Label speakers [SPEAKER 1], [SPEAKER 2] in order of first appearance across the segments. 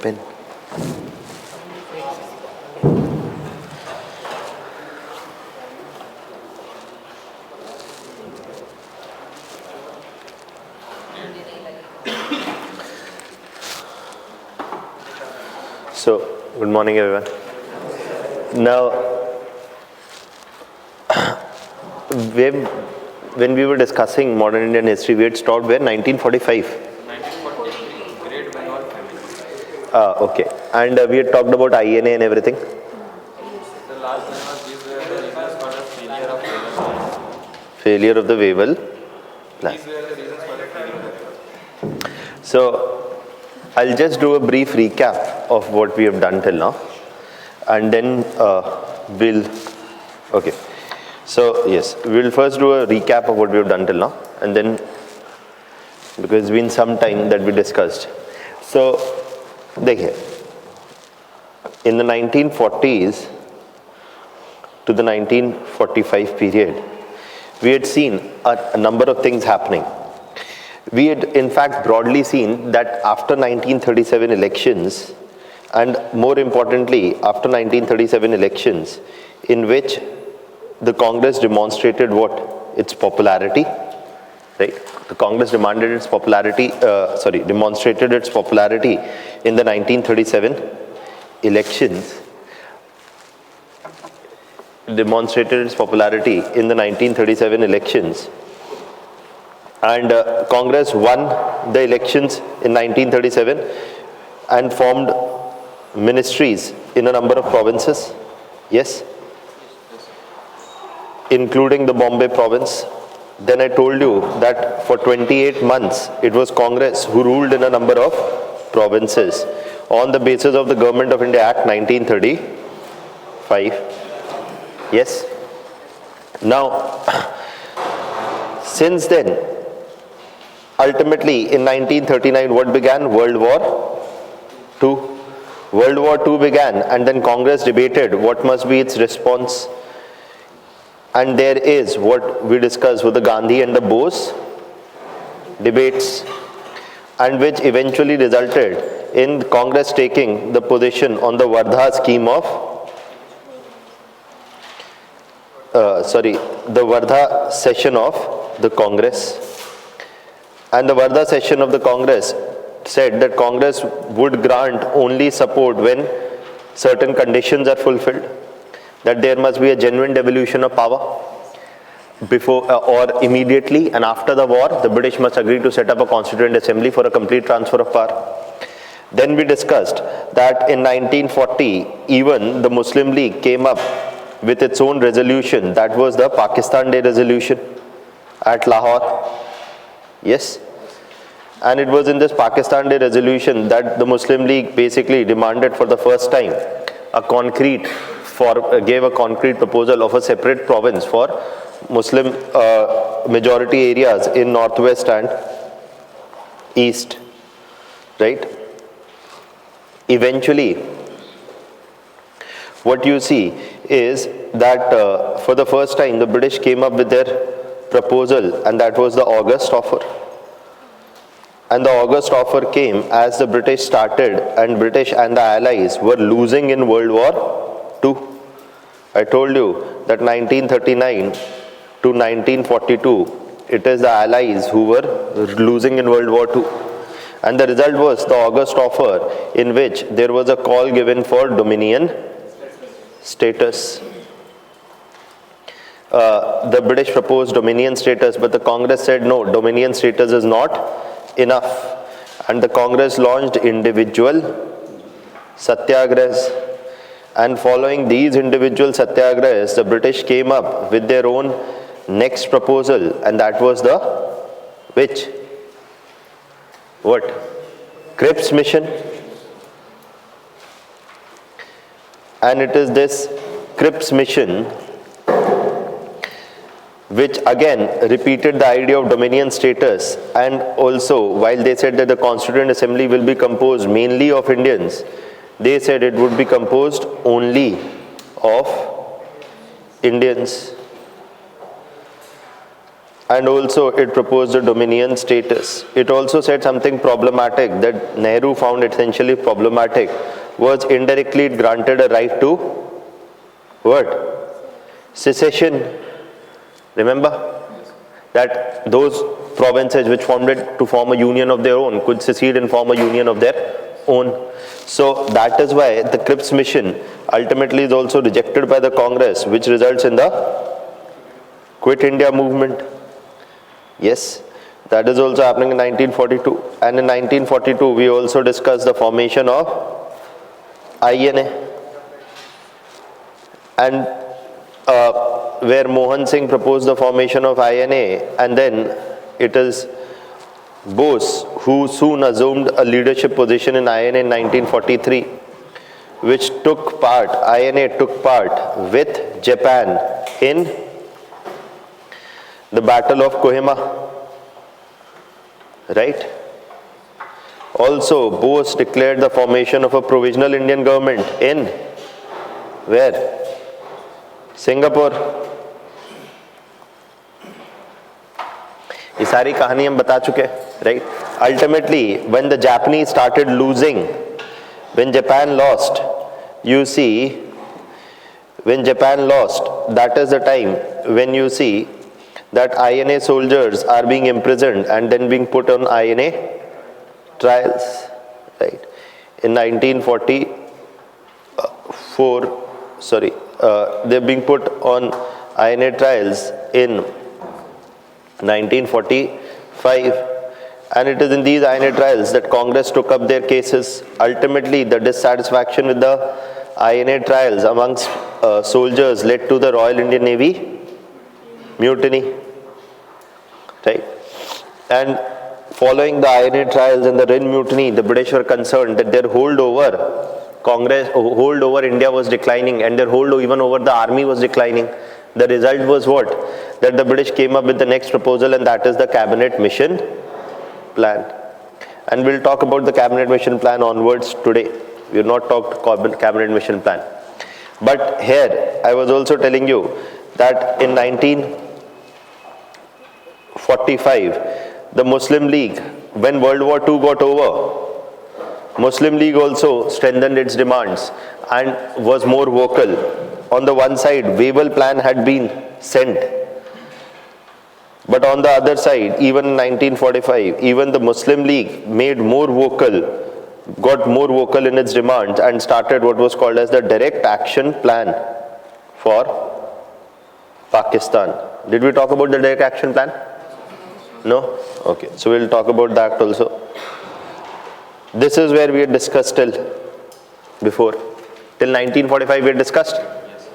[SPEAKER 1] Pen. So, good morning everyone. Now, when we were discussing modern Indian history, we had stopped where? 1945?
[SPEAKER 2] 1943, grade Bengal famine.
[SPEAKER 1] Okay. And we had talked about INA and everything?
[SPEAKER 2] The last one was these were the reasons for the failure of Wavell.
[SPEAKER 1] Failure of the Wavell.
[SPEAKER 2] These were the reasons for the failure.
[SPEAKER 1] So, I'll just do a brief recap of what we have done till now. And then okay. So, yes, we'll first do a recap of what we have done till now. And then, because it's been some time that we discussed. So, देखिए, in the 1940s to the 1945 period, we had seen a number of things happening. We had in fact broadly seen that after 1937 elections, and more importantly after 1937 elections, in which the Congress demonstrated what? Its popularity, right? The Congress demonstrated its popularity in the 1937 elections. Demonstrated its popularity in the 1937 elections. And Congress won the elections in 1937 and formed ministries in a number of provinces. Yes? Including the Bombay province. Then I told you that for 28 months it was Congress who ruled in a number of provinces on the basis of the Government of India Act 1935. Yes? Now, since then, ultimately in 1939 what began? World War II. World War II began, and then Congress debated what must be its response. And there is what we discussed with the Gandhi and the Bose debates, and which eventually resulted in Congress taking the position on the Wardha scheme of, the Wardha session of the Congress. And the Wardha session of the Congress said that Congress would grant only support when certain conditions are fulfilled. That there must be a genuine devolution of power before or immediately, and after the war, the British must agree to set up a constituent assembly for a complete transfer of power. Then we discussed that in 1940, even the Muslim League came up with its own resolution. That was the Pakistan Day resolution at Lahore. Yes? And it was in this Pakistan Day resolution that the Muslim League basically demanded for the first time gave a concrete proposal of a separate province for Muslim majority areas in northwest and east, right? Eventually, what you see is that for the first time the British came up with their proposal, and that was the August offer. And the August offer came as the British started, and British and the Allies were losing in World War II. I told you that 1939 to 1942, it is the Allies who were losing in World War II. And the result was the August offer, in which there was a call given for dominion status. The British proposed dominion status, but the Congress said no, dominion status is not enough. And the Congress launched individual satyagrahas. And following these individual satyagrahas, the British came up with their own next proposal, and that was the which? What? Cripps mission. And it is this Cripps mission which again repeated the idea of dominion status, and also while they said that the Constituent Assembly will be composed mainly of Indians, they said it would be composed only of Indians. and also it proposed a dominion status. It also said something problematic that Nehru found essentially problematic was indirectly it granted a right to what? Secession. Remember that those provinces which formed it to form a union of their own could secede and form a union of their own. So that is why the Cripps mission ultimately is also rejected by the Congress, which results in the Quit India movement. Yes, that is also happening in 1942. And in 1942, we also discussed the formation of INA. And where Mohan Singh proposed the formation of INA, and then it is Bose who soon assumed a leadership position in INA in 1943, which INA took part with Japan in the Battle of Kohima, right? Also, Bose declared the formation of a provisional Indian government in where? Singapore. ये सारी कहानी हम बता चुके हैं, right? Ultimately, when the Japanese started losing, when Japan lost, you see, when Japan lost, that is the time when you see that INA soldiers are being imprisoned and then being put on INA trials, right? In 1944, they're being put on INA trials in 1945, and it is in these INA trials that Congress took up their cases. Ultimately, the dissatisfaction with the INA trials amongst soldiers led to the Royal Indian Navy mutiny, right? And following the INA trials and the Rin mutiny, the British were concerned that their hold over India was declining, and their hold even over the army was declining. The result was what? That the British came up with the next proposal, and that is the Cabinet Mission Plan. And we'll talk about the Cabinet Mission Plan onwards today. We have not talked Cabinet Mission Plan. But here, I was also telling you that in 1945, the Muslim League, when World War II got over, Muslim League also strengthened its demands and was more vocal. On the one side, Wavell Plan had been sent. But on the other side, even in 1945, even the Muslim League got more vocal in its demands and started what was called as the Direct Action Plan for Pakistan. Did we talk about the Direct Action Plan? No? Okay, so we'll talk about that also. This is where we had discussed till before. Till 1945 we had discussed,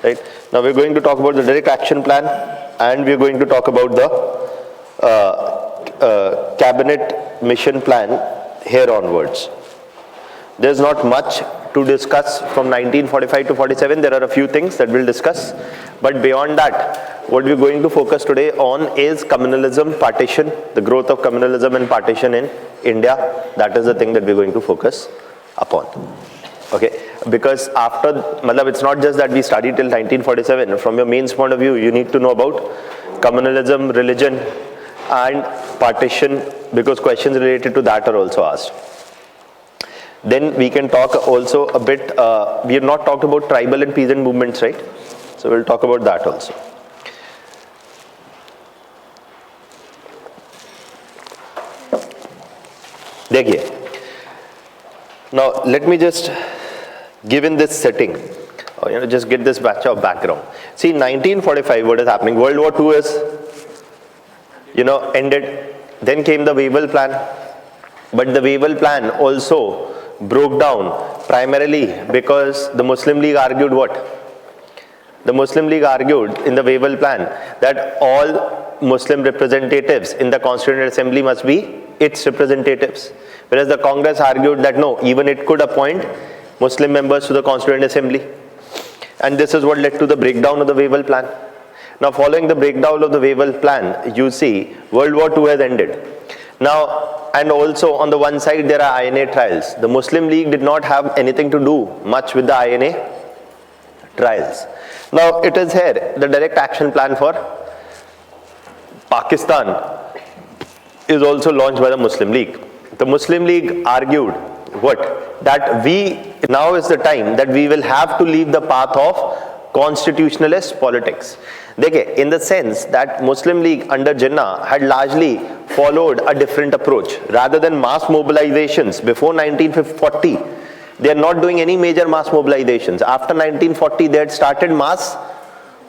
[SPEAKER 1] right? Now we're going to talk about the Direct Action Plan, and we're going to talk about the Cabinet Mission Plan here onwards. There's not much to discuss from 1945 to 47. There are a few things that we'll discuss. But beyond that, what we're going to focus today on is communalism, partition, the growth of communalism and partition in India. That is the thing that we're going to focus upon. Okay, because it's not just that we study till 1947. From your mains point of view, you need to know about communalism, religion, and partition, because questions related to that are also asked. Then we can talk also a bit, we have not talked about tribal and peasant movements, right? So we'll talk about that also. देखिए, now let me just give in this setting, or just get this batch of background. See, 1945, what is happening? World War II is, ended. Then came the Wavell Plan, but the Wavell Plan also broke down primarily because the Muslim League argued what? The Muslim League argued in the Wavell Plan that all Muslim representatives in the Constituent Assembly must be its representatives. Whereas the Congress argued that no, even it could appoint Muslim members to the Constituent Assembly. And this is what led to the breakdown of the Wavell Plan. Now, following the breakdown of the Wavell Plan, you see World War II has ended. Now, and also on the one side there are INA trials. The Muslim League did not have anything to do much with the INA trials. Now, it is here, the Direct Action Plan for Pakistan is also launched by the Muslim League. The Muslim League argued what? That now is the time that we will have to leave the path of constitutionalist politics. In the sense that Muslim League under Jinnah had largely followed a different approach. Rather than mass mobilizations before 1940, they are not doing any major mass mobilizations. After 1940, they had started mass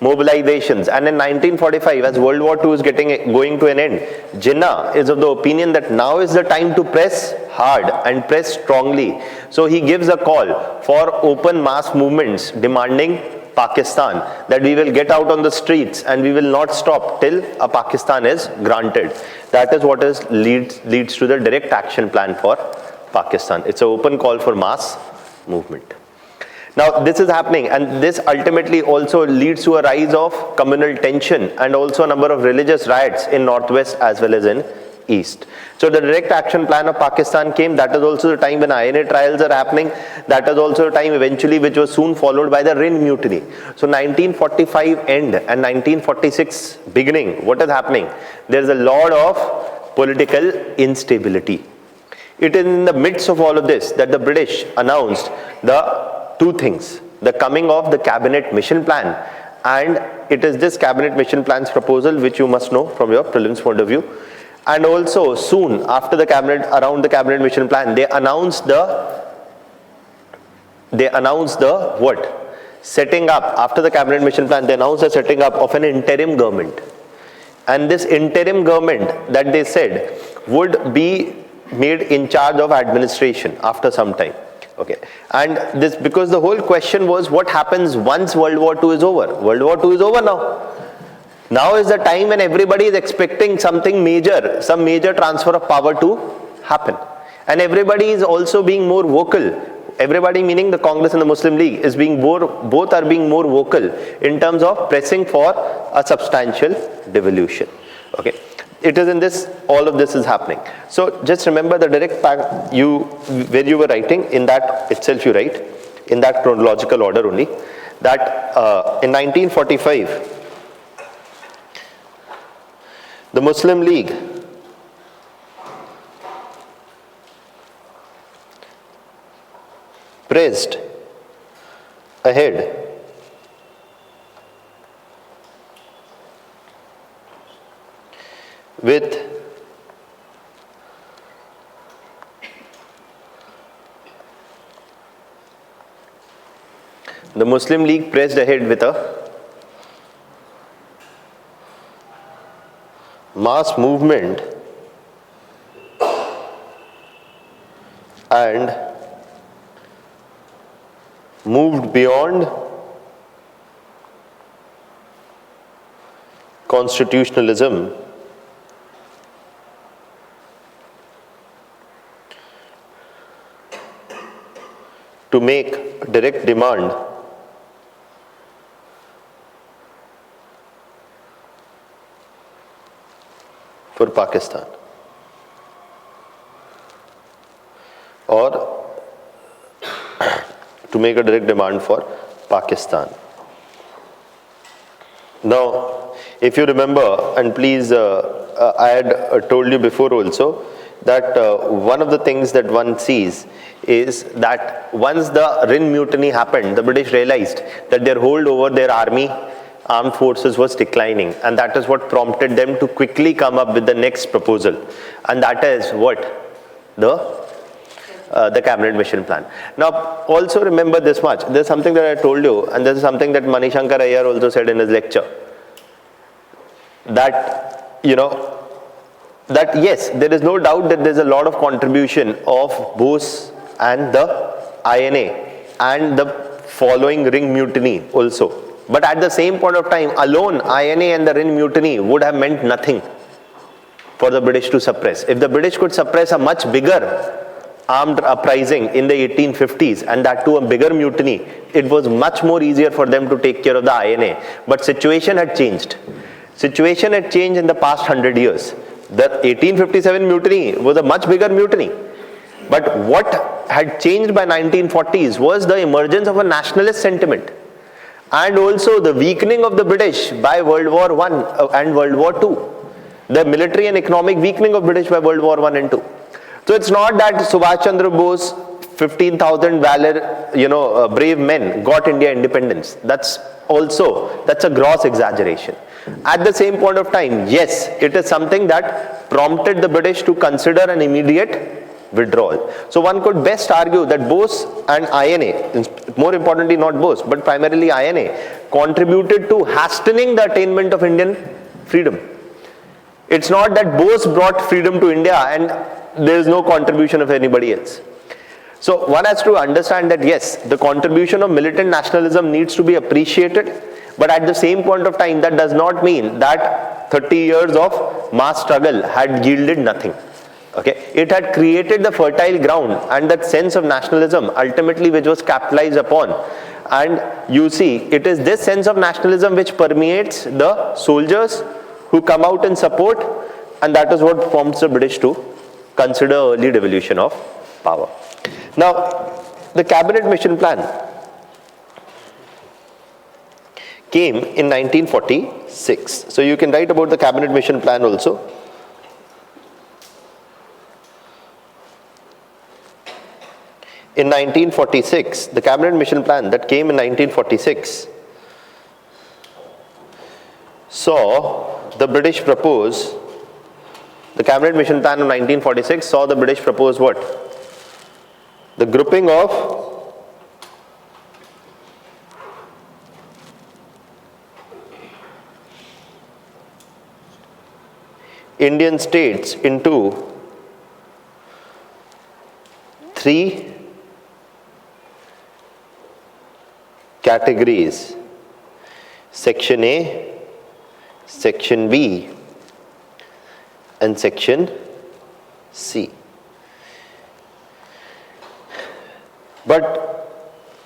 [SPEAKER 1] mobilizations, and in 1945, as World War II is going to an end, Jinnah is of the opinion that now is the time to press hard and press strongly. So he gives a call for open mass movements demanding Pakistan, that we will get out on the streets and we will not stop till a Pakistan is granted. That is what leads to the direct action plan for Pakistan. It's an open call for mass movement. Now this is happening, and this ultimately also leads to a rise of communal tension and also a number of religious riots in northwest as well as in east. So the direct action plan of Pakistan came. That is also the time when INA trials are happening. That is also the time eventually which was soon followed by the Rind Mutiny. So 1945 end and 1946 beginning, what is happening? There is a lot of political instability. It is in the midst of all of this that the British announced the two things: the coming of the cabinet mission plan, and it is this cabinet mission plan's proposal which you must know from your prelims point of view. And also soon after around the cabinet mission plan, they announced the what? Setting up, after the cabinet mission plan, they announced the setting up of an interim government. And this interim government that they said would be made in charge of administration after some time. Okay, and this because the whole question was what happens once World War II is over. World War II is over now. Now is the time when everybody is expecting something major, some major transfer of power to happen. And everybody is also being more vocal. Everybody, meaning the Congress and the Muslim League, is both are being more vocal in terms of pressing for a substantial devolution. Okay. It is in this, all of this is happening. So just remember the direct path where you were writing, in that itself you write, in that chronological order only, that in 1945, the Muslim League pressed ahead with the Muslim League pressed ahead with a mass movement and moved beyond constitutionalism to make a direct demand for Pakistan, or to make a direct demand for Pakistan. Now, if you remember, and please, I had told you before also, that one of the things that one sees is that once the Rind Mutiny happened, the British realized that their hold over their armed forces was declining, and that is what prompted them to quickly come up with the next proposal, and that is what? The cabinet mission plan. Now, also remember this much. There's something that I told you, and this is something that Manishankar Iyer also said in his lecture, that, that yes, there is no doubt that there's a lot of contribution of Bose and the INA and the following Rind Mutiny also. But at the same point of time, alone INA and the Rind Mutiny would have meant nothing for the British to suppress. If the British could suppress a much bigger armed uprising in the 1850s, and that too a bigger mutiny, it was much more easier for them to take care of the INA. But situation had changed. Situation had changed in the past 100 years. The 1857 mutiny was a much bigger mutiny. But what had changed by 1940s was the emergence of a nationalist sentiment, and also the weakening of the British by World War I and World War II. the military and economic weakening of British by World War I and II. So it's not that Subhash Chandra Bose, 15,000 brave men got India independence. That's a gross exaggeration. At the same point of time, yes, it is something that prompted the British to consider an immediate withdrawal. So one could best argue that Bose and INA, more importantly not Bose, but primarily INA, contributed to hastening the attainment of Indian freedom. It's not that Bose brought freedom to India and there is no contribution of anybody else. So one has to understand that yes, the contribution of militant nationalism needs to be appreciated, but at the same point of time, that does not mean that 30 years of mass struggle had yielded nothing. Okay, it had created the fertile ground and that sense of nationalism ultimately which was capitalized upon. And you see, it is this sense of nationalism which permeates the soldiers who come out in support, and that is what prompts the British to consider early devolution of power. Now, the cabinet mission plan came in 1946. So you can write about the cabinet mission plan also. In 1946, the cabinet mission plan that came in 1946 saw the British propose, the cabinet mission plan of 1946 saw the British propose what? The grouping of Indian states into three categories: Section A, Section B, and Section C.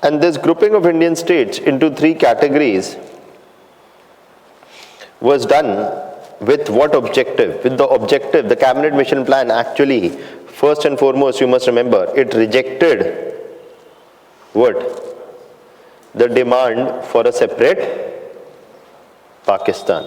[SPEAKER 1] And this grouping of Indian states into three categories was done with what objective? With the objective, the cabinet mission plan actually, first and foremost, you must remember, it rejected what? The demand for a separate Pakistan.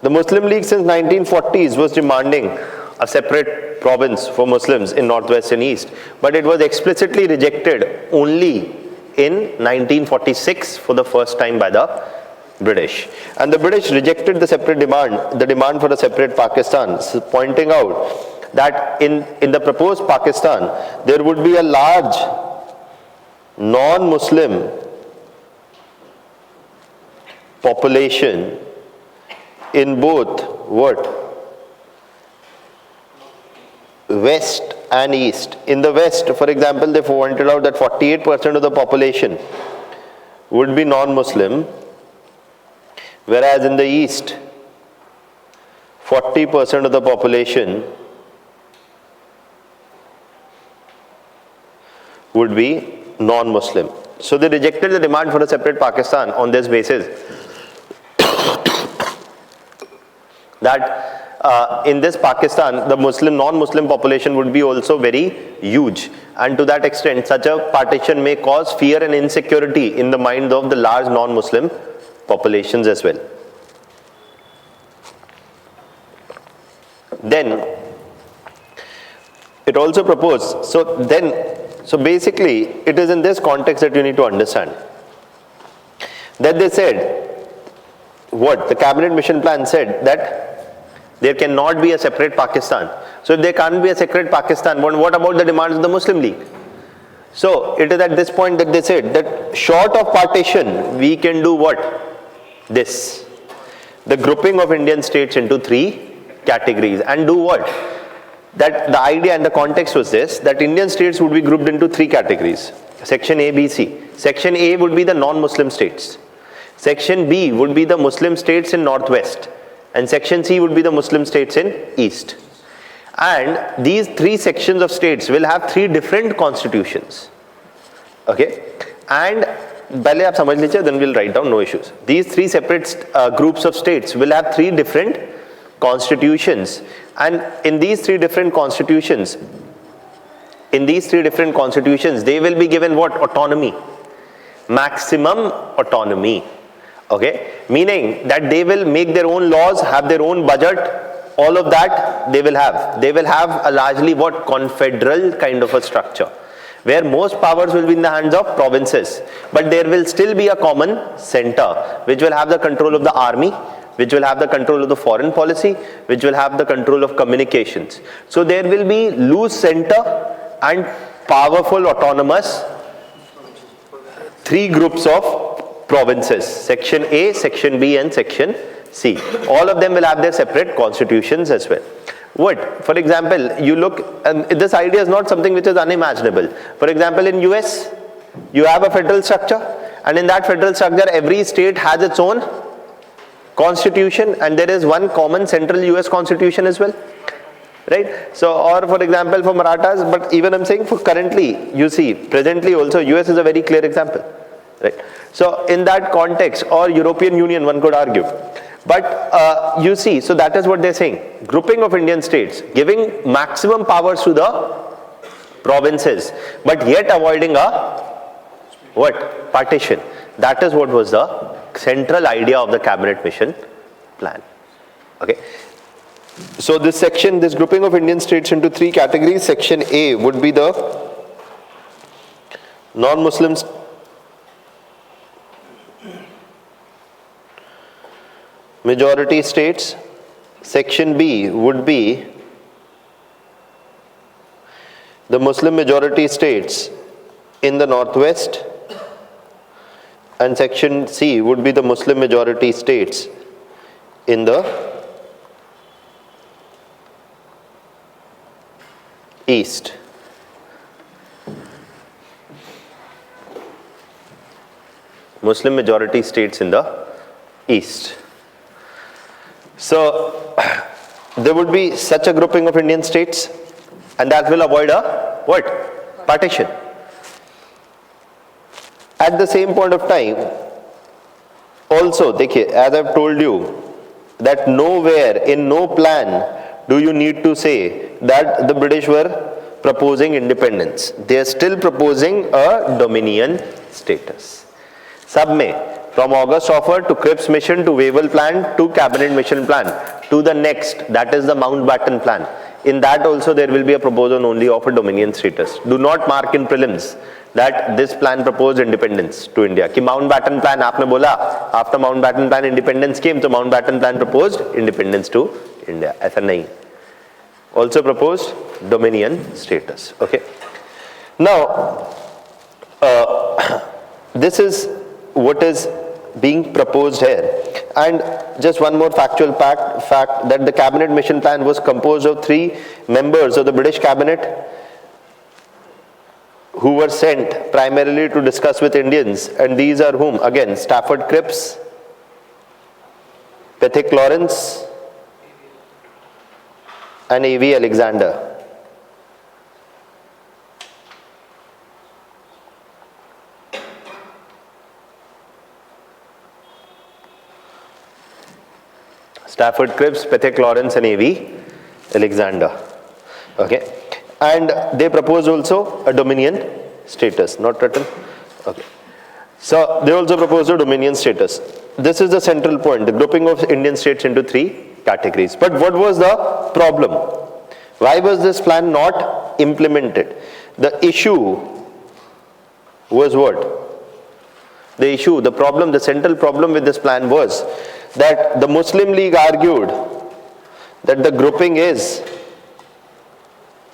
[SPEAKER 1] The Muslim League since 1940s was demanding a separate province for Muslims in Northwest and East, but it was explicitly rejected only in 1946 for the first time by the British. And the British rejected the separate demand, the demand for a separate Pakistan, pointing out that in the proposed Pakistan, there would be a large non-Muslim population in both what? West and East. In the West, for example, they pointed out that 48% of the population would be non-Muslim, whereas in the East, 40% of the population would be non-Muslim. So they rejected the demand for a separate Pakistan on this basis that in this Pakistan, the non-Muslim population would be also very huge, and to that extent, such a partition may cause fear and insecurity in the mind of the large non-Muslim populations as well. Then, it also proposed, so basically, it is in this context that you need to understand that they said, what? The cabinet mission plan said that there cannot be a separate Pakistan. So if there can't be a separate Pakistan, what about the demands of the Muslim League? So it is at this point that they said that short of partition, we can do what? This. The grouping of Indian states into three categories, and do what? That the idea and the context was this, that Indian states would be grouped into three categories. Section A, B, C. Section A would be the non-Muslim states. Section B would be the Muslim states in Northwest. And Section C would be the Muslim states in East. And these three sections of states will have three different constitutions. Okay? And पहले आप समझ लीजिए, then we'll write down, no issues. These three separate groups of states will have three different constitutions. And in these three different constitutions, they will be given what? Autonomy. maximum autonomy. Okay, meaning that they will make their own laws, have their own budget, all of that they will have. They will have a largely what confederal kind of a structure, where most powers will be in the hands of provinces, but there will still be a common center which will have the control of the army, which will have the control of the foreign policy, which will have the control of communications. So there will be loose center and powerful autonomous three groups of provinces, section A, section B and section C. All of them will have their separate constitutions as well. What? For example, you look, and this idea is not something which is unimaginable. For example, in US, you have a federal structure, and in that federal structure, every state has its own constitution, and there is one common central US constitution as well. Right? So, or for example, for Marathas, but even I'm saying for currently, you see, presently also, US is a very clear example. Right? So, in that context, or European Union, one could argue. But you see, so that is what they're saying. Grouping of Indian states, giving maximum powers to the provinces, but yet avoiding a what? Partition. That is what was the central idea of the cabinet mission plan. Okay. So this section, this grouping of Indian states into three categories. Section A would be the non-Muslims, majority states. Section B would be the Muslim majority states in the northwest, and section C would be the Muslim majority states in the east. Muslim majority states in the east. So there would be such a grouping of Indian states, and that will avoid a what? Partition. At the same point of time, also, as I've told you, that nowhere in no plan do you need to say that the British were proposing independence. They are still proposing a dominion status. Sab mein, from August offer to Cripps mission to Wavell plan to cabinet mission plan to the next, that is the Mountbatten plan. In that also there will be a proposal only of a dominion status. Do not mark in prelims that this plan proposed independence to India. Ki Mountbatten plan, aapne bola, after Mountbatten plan independence came, so Mountbatten plan proposed independence to India. Aisa nahi. Also proposed dominion status. Okay. Now, this is what is being proposed here. And just one more factual fact that the cabinet mission plan was composed of 3 members of the British cabinet who were sent primarily to discuss with Indians, and these are whom? Again, Stafford Cripps, Pethick Lawrence and A.V. Alexander. Stafford Cripps, Pethick Lawrence and A.V. Alexander. Okay. And they proposed also a dominion status, not written. Okay. So they also proposed a dominion status. This is the central point, the grouping of Indian states into 3 categories. But what was the problem? Why was this plan not implemented? The issue was what? The problem, the central problem with this plan was that the Muslim League argued that the grouping is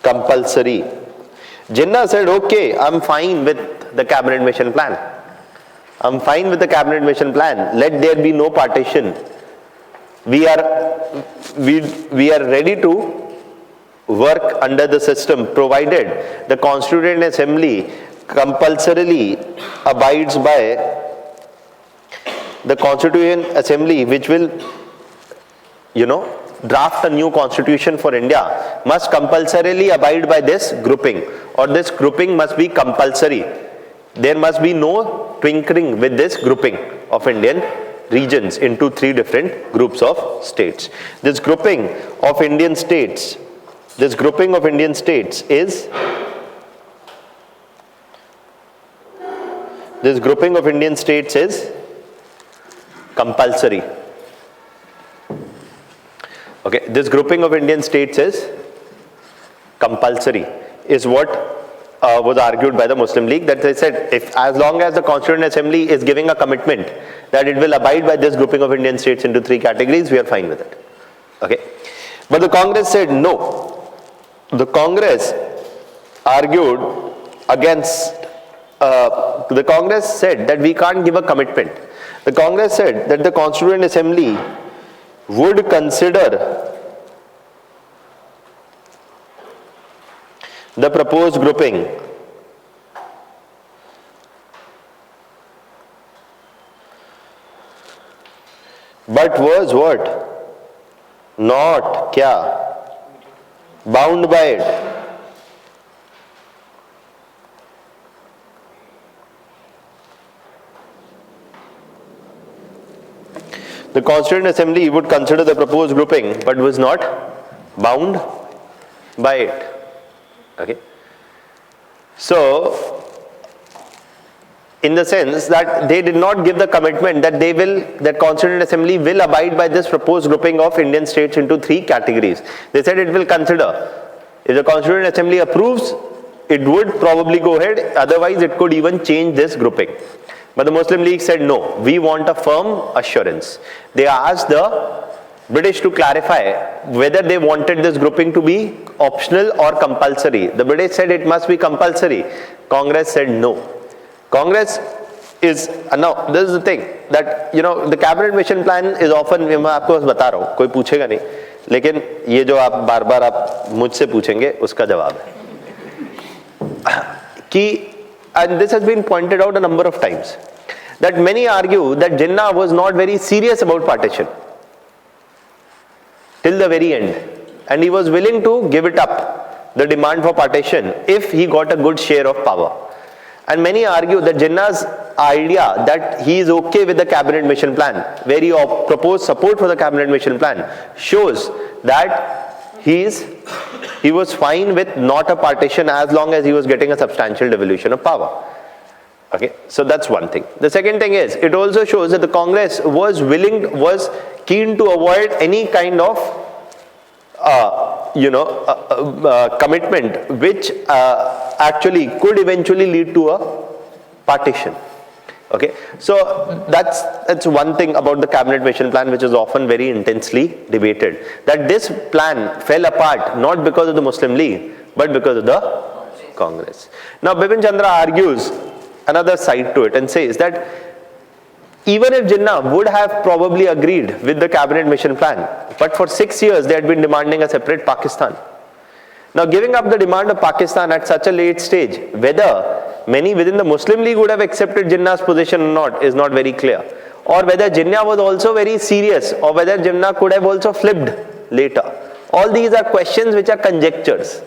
[SPEAKER 1] compulsory. Jinnah said, okay, I'm fine with the cabinet mission plan. I'm fine with the cabinet mission plan. Let there be no partition. We are ready to work under the system provided the Constituent Assembly compulsorily abides by the Constituent Assembly, which will, draft a new constitution for India, must compulsorily abide by this grouping, or this grouping must be compulsory. There must be no tinkering with this grouping of Indian regions into 3 different groups of states. This grouping of Indian states is this grouping of Indian states is compulsory. Okay, this grouping of Indian states is compulsory, is what was argued by the Muslim League, that they said if as long as the Constituent Assembly is giving a commitment that it will abide by this grouping of Indian states into 3 categories, we are fine with it. Okay, but the Congress said no. The Congress argued against, the Congress said that we can't give a commitment. The Congress said that the Constituent Assembly would consider the proposed grouping but was what? Not kya? Bound by it. The Constituent Assembly would consider the proposed grouping but was not bound by it. Okay. So, in the sense that they did not give the commitment that that Constituent Assembly will abide by this proposed grouping of Indian states into 3 categories. They said it will consider. If the Constituent Assembly approves, it would probably go ahead, otherwise it could even change this grouping. But the Muslim League said no, we want a firm assurance. They asked the British to clarify whether they wanted this grouping to be optional or compulsory. The British said it must be compulsory. Congress said no. Congress is, now this is the thing, that the cabinet mission plan is often, मैं आपको बस बता रहा हूँ, कोई पूछेगा नहीं, लेकिन ये जो आप बार बार आप मुझसे पूछेंगे उसका जवाब है कि, and this has been pointed out a number of times, that many argue that Jinnah was not very serious about partition till the very end, and he was willing to give it up, the demand for partition, if he got a good share of power. And many argue that Jinnah's idea that he is okay with the cabinet mission plan, where he proposed support for the cabinet mission plan, shows that he was fine with not a partition as long as he was getting a substantial devolution of power. Okay, so that's one thing. The second thing is, it also shows that the Congress was keen to avoid any kind of commitment which actually could eventually lead to a partition. Okay, so that's one thing about the cabinet mission plan, which is often very intensely debated, that this plan fell apart not because of the Muslim League but because of the Congress. Now Bipin Chandra argues another side to it and says that even if Jinnah would have probably agreed with the cabinet mission plan, but for 6 years they had been demanding a separate Pakistan. Now giving up the demand of Pakistan at such a late stage, whether many within the Muslim League would have accepted Jinnah's position or not is not very clear. Or whether Jinnah was also very serious, or whether Jinnah could have also flipped later. All these are questions which are conjectures.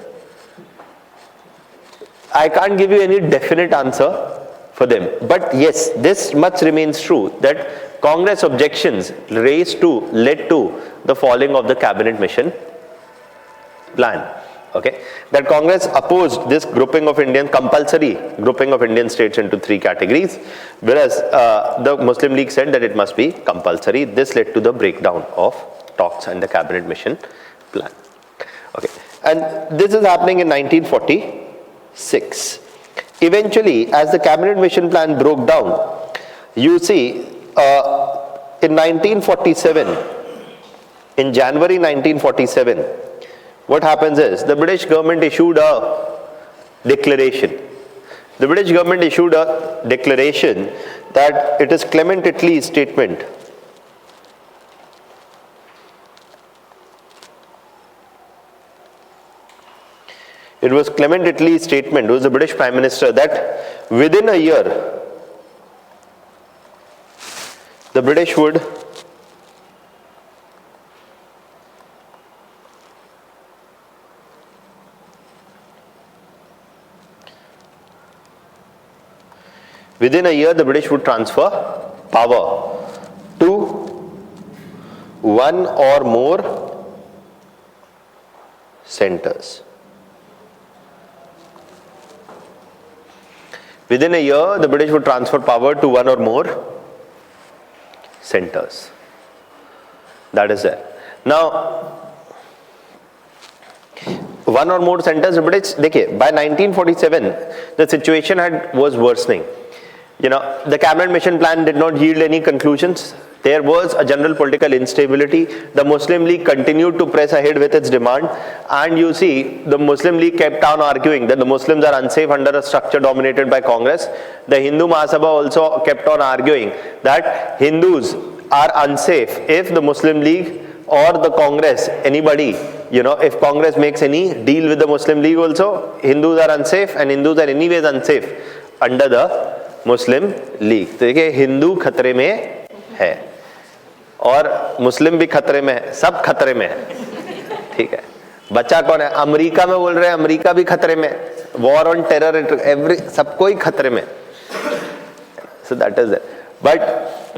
[SPEAKER 1] I can't give you any definite answer for them. But yes, this much remains true, that Congress objections led to the falling of the cabinet mission plan. Okay, that Congress opposed this compulsory grouping of Indian states into 3 categories, whereas the Muslim League said that it must be compulsory. This led to the breakdown of talks and the cabinet mission plan. Okay, and this is happening in 1946. Eventually, as the cabinet mission plan broke down, you see, in 1947, in January 1947, what happens is, the British government issued a declaration. The British government issued a declaration that it is Clement Attlee's statement. It was Clement Attlee's statement, who was the British Prime Minister, that within a year, the British would transfer power to one or more centers. Within a year, the British would transfer power to one or more centers. That is there. Now, one or more centers, the British, by 1947, the situation was worsening. The cabinet mission plan did not yield any conclusions. There was a general political instability. The Muslim League continued to press ahead with its demand. And you see, the Muslim League kept on arguing that the Muslims are unsafe under a structure dominated by Congress. The Hindu Mahasabha also kept on arguing that Hindus are unsafe if the Muslim League or the Congress, anybody, if Congress makes any deal with the Muslim League also, Hindus are unsafe and Hindus are anyways unsafe under the Muslim League. तो देखिए हिंदू खतरे में है और मुस्लिम भी खतरे में है, सब खतरे में है, ठीक है. बच्चा कौन है? अमेरिका में बोल रहे हैं, अमेरिका भी खतरे में, वॉर ऑन टेरर, एवरी सबको ही खतरे में. So that is it. But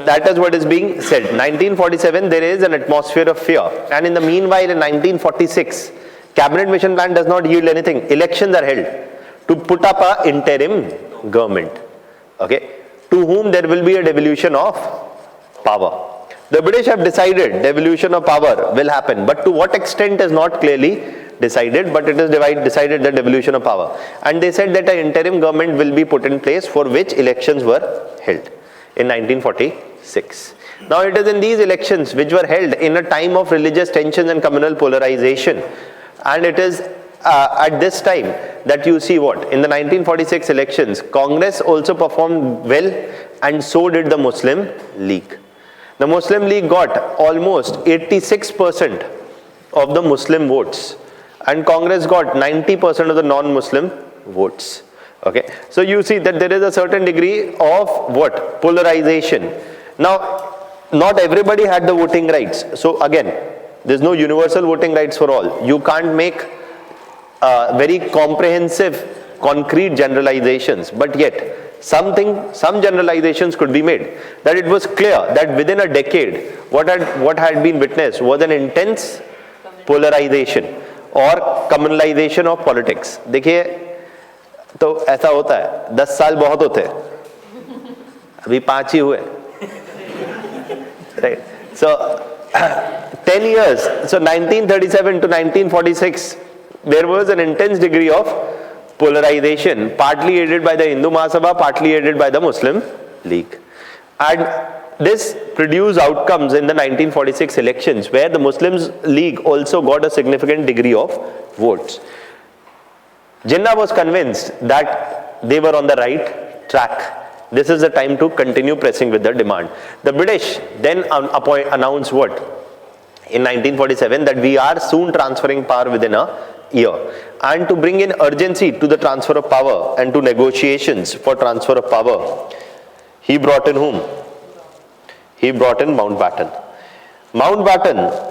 [SPEAKER 1] that is what is being said. 1947, there is an atmosphere of fear. And in the meanwhile, in 1946, cabinet mission plan does not yield anything. Elections are held to put up a interim government. Okay, to whom there will be a devolution of power. The British have decided devolution of power will happen, but to what extent is not clearly decided, but it is decided the devolution of power. And they said that an interim government will be put in place for which elections were held in 1946. Now it is in these elections which were held in a time of religious tensions and communal polarization, and it is at this time that you see what? In the 1946 elections, Congress also performed well and so did the Muslim League. The Muslim League got almost 86% of the Muslim votes and Congress got 90% of the non-Muslim votes. Okay, so you see that there is a certain degree of what? Polarization. Now, not everybody had the voting rights. So again, there is no universal voting rights for all. You can't make very comprehensive, concrete generalizations, but yet some generalizations could be made. That it was clear that within a decade, what had been witnessed was an intense polarization or communalization of politics. देखिए, तो ऐसा होता है, 10 साल बहुत होते हैं, अभी 5 ही हुए, right? So 10 years, so 1937 to 1946, there was an intense degree of polarization, partly aided by the Hindu Mahasabha, partly aided by the Muslim League. And this produced outcomes in the 1946 elections where the Muslims League also got a significant degree of votes. Jinnah was convinced that they were on the right track. This is the time to continue pressing with the demand. The British then announced what? In 1947 that we are soon transferring power within a year. And to bring in urgency to the transfer of power and to negotiations for transfer of power, he brought in whom? He brought in Mountbatten. Mountbatten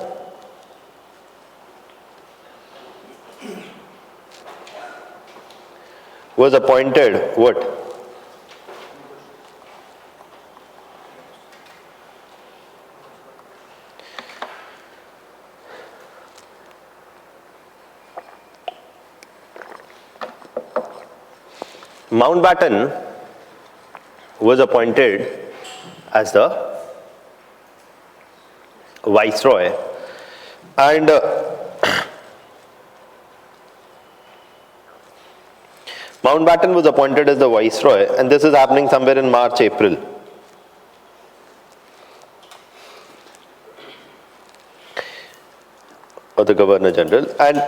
[SPEAKER 1] was appointed what? Mountbatten was appointed as the Viceroy, and Mountbatten was appointed as the Viceroy, and this is happening somewhere in March, April. Or the Governor General, and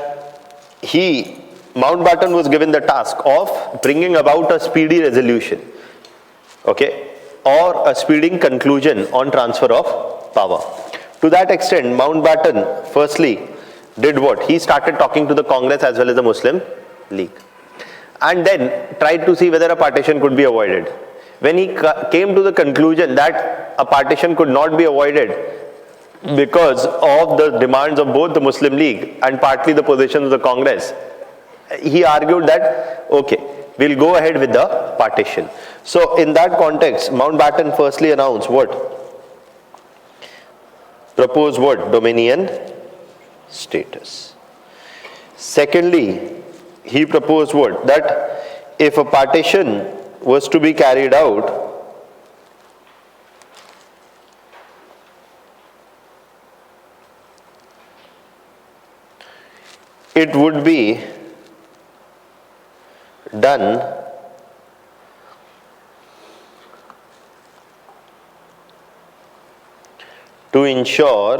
[SPEAKER 1] Mountbatten was given the task of bringing about a speedy resolution, okay, or a speedy conclusion on transfer of power. To that extent, Mountbatten firstly did what? He started talking to the Congress as well as the Muslim League, and then tried to see whether a partition could be avoided. When he came to the conclusion that a partition could not be avoided because of the demands of both the Muslim League and partly the positions of the Congress, he argued that, okay, we'll go ahead with the partition. So in that context, Mountbatten firstly announced what? Proposed what? Dominion status. Secondly, he proposed what? That if a partition was to be carried out, it would be done to ensure,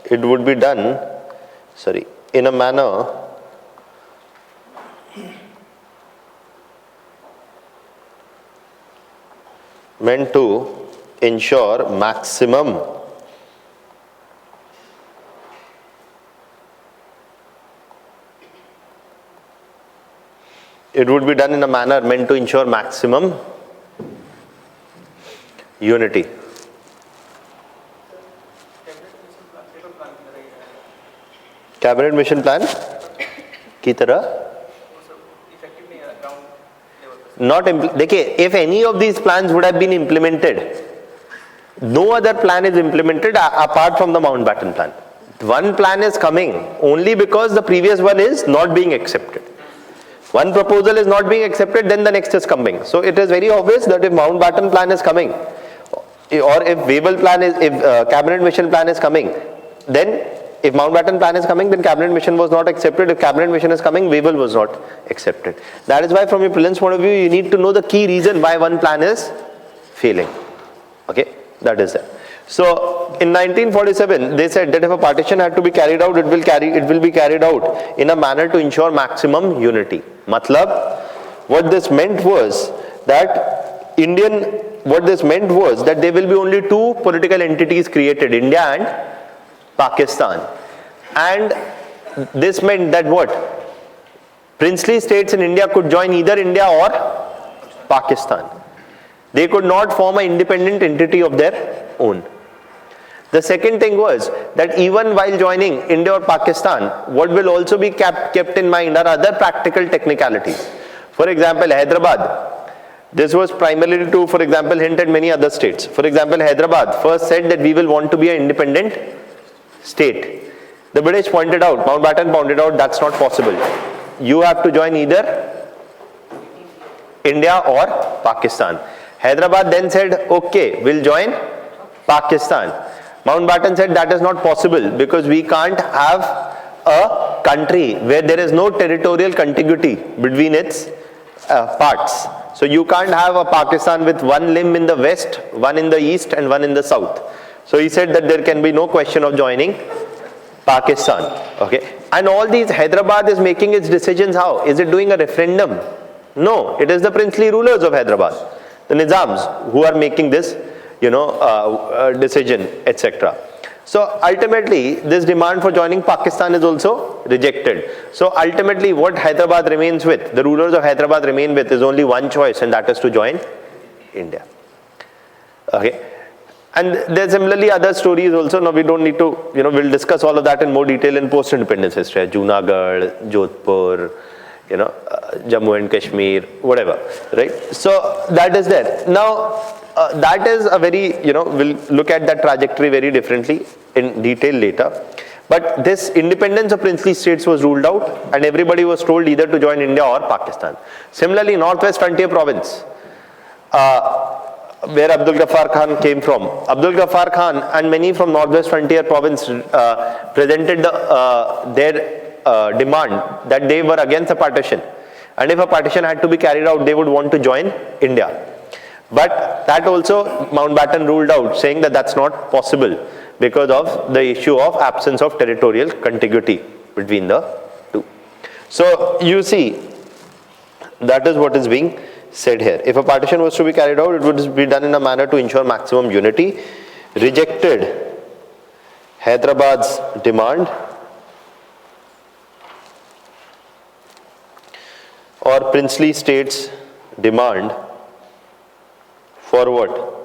[SPEAKER 1] it would be done, in a manner meant to ensure maximum unity. Cabinet mission plan की तरह देखिए, if any of these plans would have been implemented, no other plan is implemented apart from the Mountbatten plan. One plan is coming only because the previous one is not being accepted. One proposal is not being accepted, then the next is coming. So it is very obvious that if Mountbatten plan is coming, or if cabinet mission plan is coming, then if Mountbatten plan is coming, then cabinet mission was not accepted. If cabinet mission is coming, Wavell was not accepted. That is why from your prelims point of view, you need to know the key reason why one plan is failing. Okay, that is that. So in 1947, they said that if a partition had to be carried out, it will be carried out in a manner to ensure maximum unity. Matlab, what this meant was that there will be only two political entities created, India and Pakistan. And this meant that what? Princely states in India could join either India or Pakistan. They could not form an independent entity of their own. The second thing was that even while joining India or Pakistan, what will also be kept in mind are other practical technicalities. For example, Hyderabad. This was primarily to, for example, hint at many other states. For example, Hyderabad first said that we will want to be an independent state. The British pointed out, Mountbatten pointed out, that's not possible. You have to join either India or Pakistan. Hyderabad then said, okay, we'll join Pakistan. Mountbatten said that is not possible because we can't have a country where there is no territorial contiguity between its parts. So you can't have a Pakistan with one limb in the west, one in the east and one in the south. So he said that there can be no question of joining Pakistan. Okay. And all these, Hyderabad is making its decisions how? Is it doing a referendum? No, it is the princely rulers of Hyderabad, the Nizams, who are making this, decision, etc. So ultimately, this demand for joining Pakistan is also rejected. So ultimately, what Hyderabad remains with, the rulers of Hyderabad remain with, is only one choice, and that is to join India. Okay. And there are similarly other stories also. Now we don't need to, we'll discuss all of that in more detail in post-independence history. Junagadh, Jodhpur, Jammu and Kashmir, whatever, right? So that is there. Now that is a very, we'll look at that trajectory very differently in detail later. But this independence of princely states was ruled out and everybody was told either to join India or Pakistan. Similarly, Northwest Frontier Province, where Abdul Ghaffar Khan came from. Abdul Ghaffar Khan and many from Northwest Frontier Province presented their demand that they were against a partition. And if a partition had to be carried out, they would want to join India. But that also Mountbatten ruled out, saying that that's not possible because of the issue of absence of territorial contiguity between the two. So you see, that is what is being said here. If a partition was to be carried out, it would be done in a manner to ensure maximum unity. Rejected Hyderabad's demand or princely states' demand for what?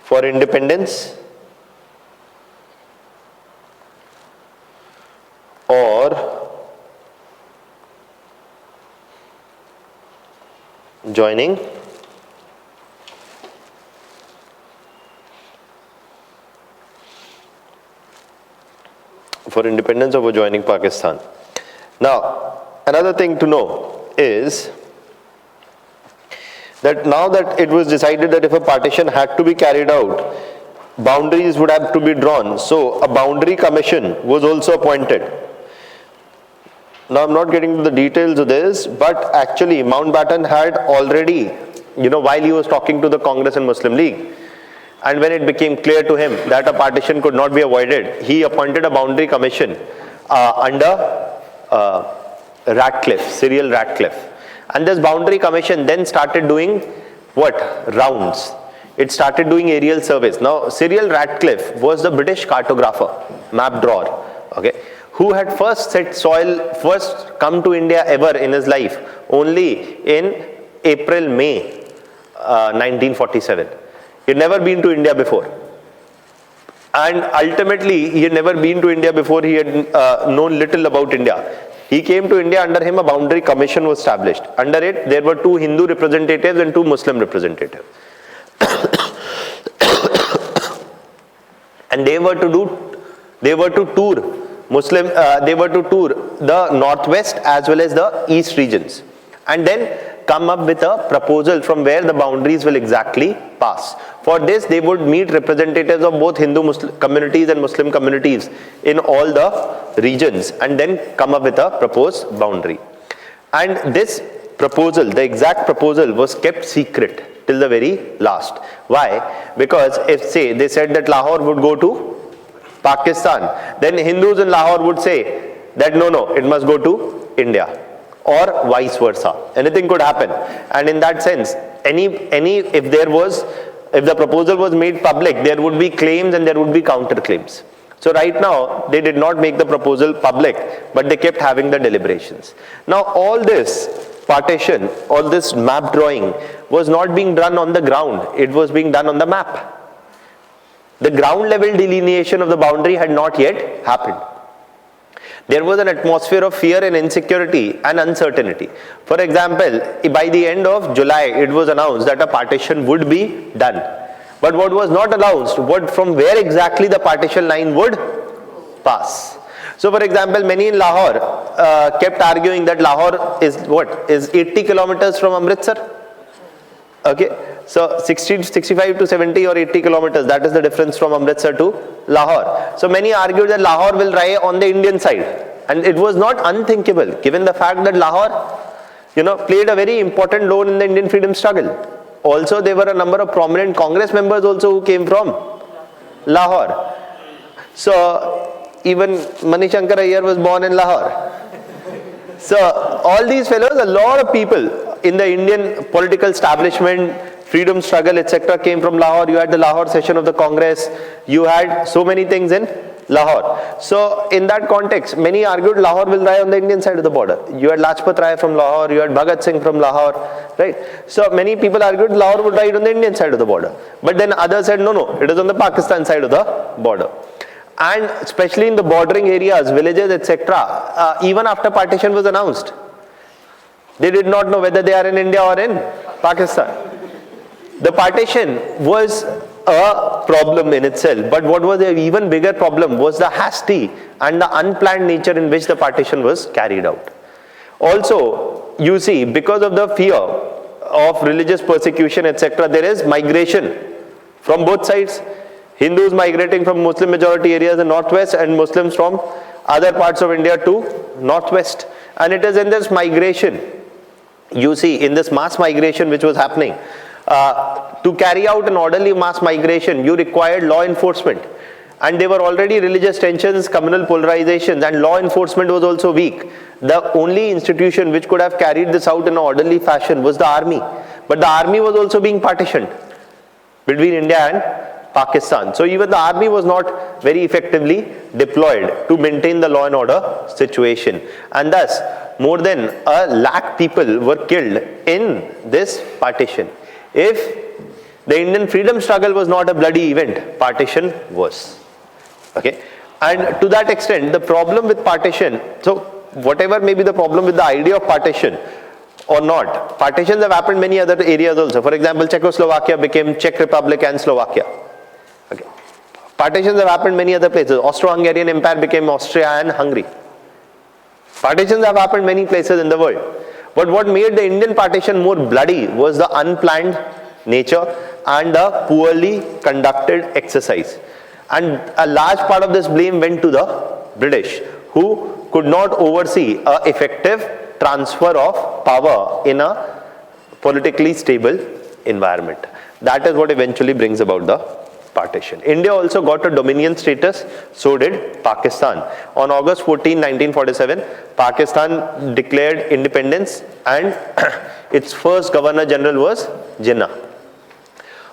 [SPEAKER 1] For independence or joining for independence or for joining Pakistan. Now, another thing to know is that now that it was decided that if a partition had to be carried out, boundaries would have to be drawn. So a boundary commission was also appointed. Now I'm not getting into the details of this, but actually Mountbatten had already, while he was talking to the Congress and Muslim League, and when it became clear to him that a partition could not be avoided, he appointed a boundary commission under Cyril Ratcliffe. And this boundary commission then started doing what? Rounds. It started doing aerial surveys. Now, Cyril Ratcliffe was the British cartographer, map drawer, okay, who had first come to India ever in his life only in April-May 1947. He had never been to India before. And ultimately, he had never been to India before. He had known little about India. He came to India, under him a boundary commission was established. Under it, there were 2 Hindu representatives and 2 Muslim representatives. And they were to tour the northwest as well as the east regions, and then come up with a proposal from where the boundaries will exactly pass. For this, they would meet representatives of both Hindu communities and Muslim communities in all the regions, and then come up with a proposed boundary. And this proposal, the exact proposal, was kept secret till the very last. Why? Because if, say, they said that Lahore would go to Pakistan, then Hindus in Lahore would say that no, it must go to India, or vice versa. Anything could happen. And in that sense, if the proposal was made public, there would be claims and there would be counterclaims. So right now, they did not make the proposal public, but they kept having the deliberations. Now all this partition, all this map drawing was not being done on the ground, it was being done on the map. The ground level delineation of the boundary had not yet happened. There was an atmosphere of fear and insecurity and uncertainty. For example, by the end of July, it was announced that a partition would be done. But what was not announced, from where exactly the partition line would pass. So for example, many in Lahore kept arguing that Lahore is 80 kilometers from Amritsar. Okay, so 65 to 70 or 80 kilometers, that is the difference from Amritsar to Lahore. So many argued that Lahore will lie on the Indian side, and it was not unthinkable given the fact that Lahore, played a very important role in the Indian freedom struggle. Also, there were a number of prominent Congress members also who came from Lahore. So even Manishankar Iyer was born in Lahore. So all these fellows, a lot of people in the Indian political establishment, freedom struggle, etc. came from Lahore. You had the Lahore session of the Congress. You had so many things in Lahore. So in that context, many argued Lahore will lie on the Indian side of the border. You had Lajpat Rai from Lahore. You had Bhagat Singh from Lahore. Right? So many people argued Lahore would lie on the Indian side of the border. But then others said no, it is on the Pakistan side of the border. And especially in the bordering areas, villages, etc., even after partition was announced, they did not know whether they are in India or in Pakistan. The partition was a problem in itself, but what was an even bigger problem was the hasty and the unplanned nature in which the partition was carried out. Also, you see, because of the fear of religious persecution, etc., there is migration from both sides. Hindus migrating from Muslim majority areas in northwest and Muslims from other parts of India to northwest. And it is in this migration, you see, in this mass migration which was happening, to carry out an orderly mass migration, you required law enforcement. And there were already religious tensions, communal polarizations, and law enforcement was also weak. The only institution which could have carried this out in an orderly fashion was the army. But the army was also being partitioned between India and Pakistan. So even the army was not very effectively deployed to maintain the law and order situation. And thus, more than 100,000 people were killed in this partition. If the Indian freedom struggle was not a bloody event, partition was. Okay? And to that extent, the problem with partition, so whatever may be the problem with the idea of partition or not, partitions have happened in many other areas also. For example, Czechoslovakia became Czech Republic and Slovakia. Okay. Partitions have happened many other places. Austro-Hungarian Empire became Austria and Hungary. Partitions have happened many places in the world. But what made the Indian partition more bloody was the unplanned nature and the poorly conducted exercise. And a large part of this blame went to the British, who could not oversee an effective transfer of power in a politically stable environment. That is what eventually brings about the partition. India also got a dominion status, so did Pakistan. On August 14, 1947, Pakistan declared independence and its first Governor General was Jinnah.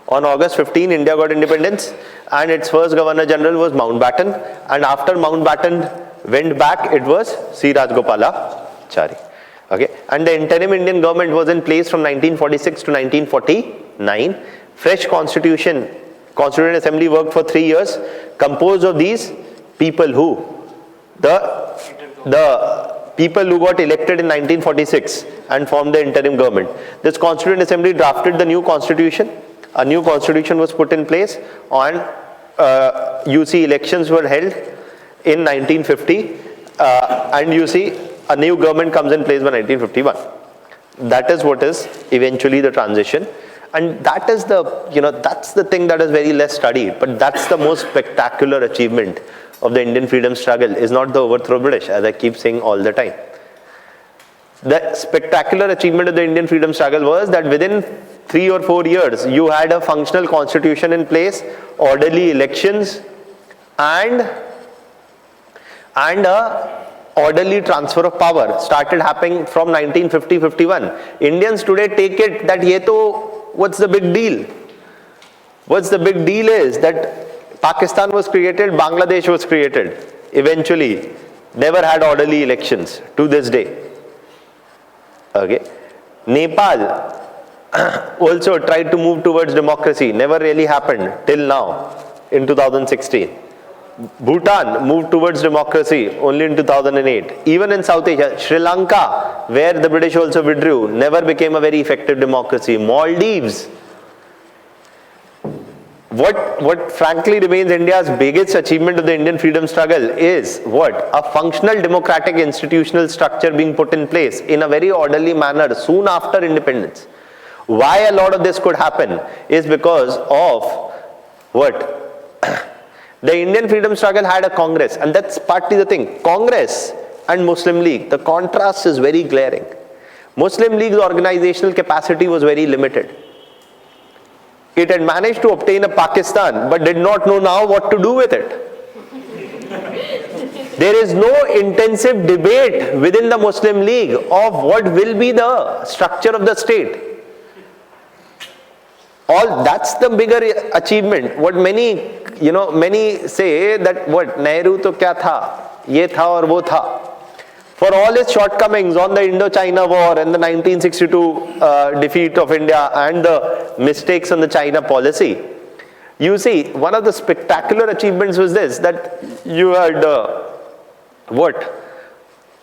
[SPEAKER 1] On August 15, India got independence and its first Governor General was Mountbatten, and after Mountbatten went back, it was C. Rajgopalachari. Okay, and the interim Indian government was in place from 1946 to 1949. Fresh Constituent Assembly worked for 3 years, composed of these people who? The people who got elected in 1946 and formed the interim government. This Constituent Assembly drafted the new constitution. A new constitution was put in place, and you see elections were held in 1950, and you see a new government comes in place by 1951. That is what is eventually the transition. And that is that's the thing that is very less studied, but that's the most spectacular achievement of the Indian freedom struggle, is not the overthrow of British, as I keep saying all the time. The spectacular achievement of the Indian freedom struggle was that within 3 or 4 years, you had a functional constitution in place, orderly elections, and a orderly transfer of power started happening from 1950-51. Indians today take it that what's the big deal? What's the big deal is that Pakistan was created, Bangladesh was created, eventually, never had orderly elections to this day. Okay. Nepal also tried to move towards democracy, never really happened till now in 2016. Bhutan moved towards democracy only in 2008. Even in South Asia, Sri Lanka, where the British also withdrew, never became a very effective democracy. Maldives. What frankly remains India's biggest achievement of the Indian freedom struggle is what? A functional democratic institutional structure being put in place in a very orderly manner soon after independence. Why a lot of this could happen is because of what? The Indian freedom struggle had a Congress, and that's partly the thing. Congress and Muslim League, the contrast is very glaring. Muslim League's organizational capacity was very limited. It had managed to obtain a Pakistan, but did not know now what to do with it. There is no intensive debate within the Muslim League of what will be the structure of the state. That's the bigger achievement. What many say that what Nehru to kya tha, ye tha aur wo tha. For all his shortcomings on the Indo-China war and the 1962 defeat of India and the mistakes on the China policy, you see, one of the spectacular achievements was this, that you had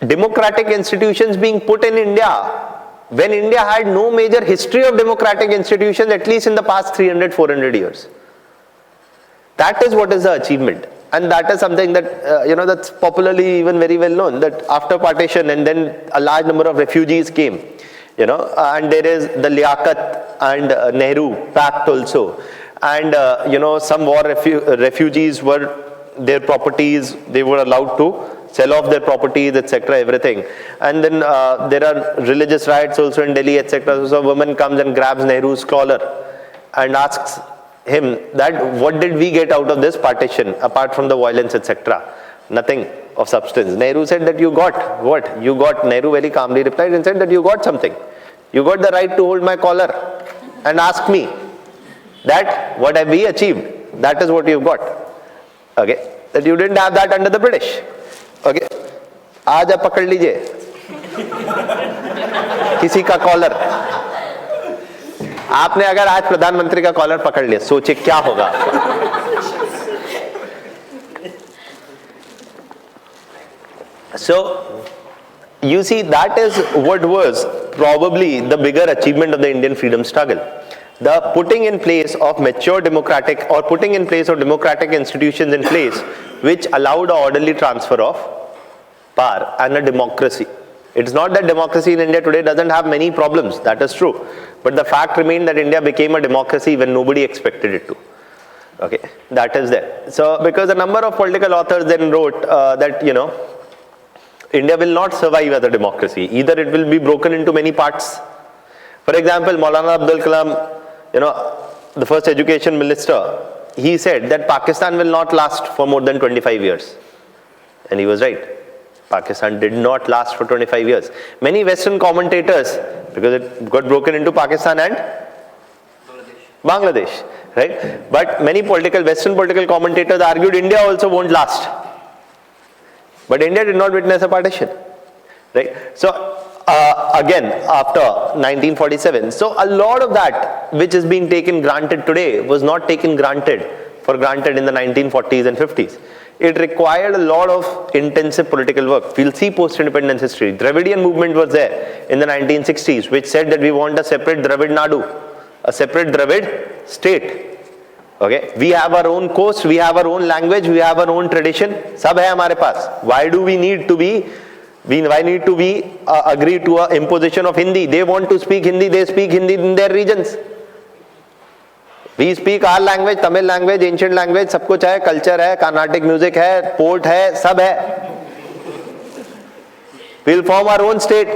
[SPEAKER 1] democratic institutions being put in India when India had no major history of democratic institutions, at least in the past 300-400 years. That is what is the achievement. And that is something that, that's popularly even very well known, that after partition and then a large number of refugees came, and there is the Liaquat and Nehru Pact also. And, some war refugees were, their properties, they were allowed to sell off their properties, etc., everything. And then there are religious riots also in Delhi, etc. So a woman comes and grabs Nehru's collar and asks him that what did we get out of this partition apart from the violence, etc. Nothing of substance. Nehru said that you got what? You got, Nehru very calmly replied and said that you got something. You got the right to hold my collar and ask me that what have we achieved? That is what you've got. Okay, that you didn't have that under the British. Okay, आज आप पकड़ लीजिए किसी का collar. आपने अगर आज प्रधानमंत्री का कॉलर पकड़ लिया, सोचिए क्या होगा आपका. So you see, that is what was probably the bigger achievement of the Indian freedom struggle. the putting in place of mature democratic or putting in place of democratic institutions in place which allowed an orderly transfer of power and a democracy. It's not that democracy in India today doesn't have many problems, that is true. But the fact remained that India became a democracy when nobody expected it to. Okay, that is there. So, because a number of political authors then wrote that, India will not survive as a democracy. Either it will be broken into many parts. For example, Maulana Abdul Kalam, the first education minister, he said that Pakistan will not last for more than 25 years. And he was right. Pakistan did not last for 25 years. Many Western commentators, because it got broken into Pakistan and Bangladesh, right? But many Western political commentators argued India also won't last. But India did not witness a partition, right? So, again, after 1947, so a lot of that which is being taken granted today was not taken for granted in the 1940s and 50s. It required a lot of intensive political work. We'll see post-independence history. Dravidian movement was there in the 1960s, which said that we want a separate Dravid Nadu, a separate Dravid state. Okay, we have our own coast, we have our own language, we have our own tradition. Sab hai hamare paas. Why do we need to be? Why need to be agree to a imposition of Hindi? They want to speak Hindi. They speak Hindi in their regions. We speak our language, Tamil language, ancient language, सब कुछ है, culture है, Carnatic music है, port है, सब है. We'll form our own state.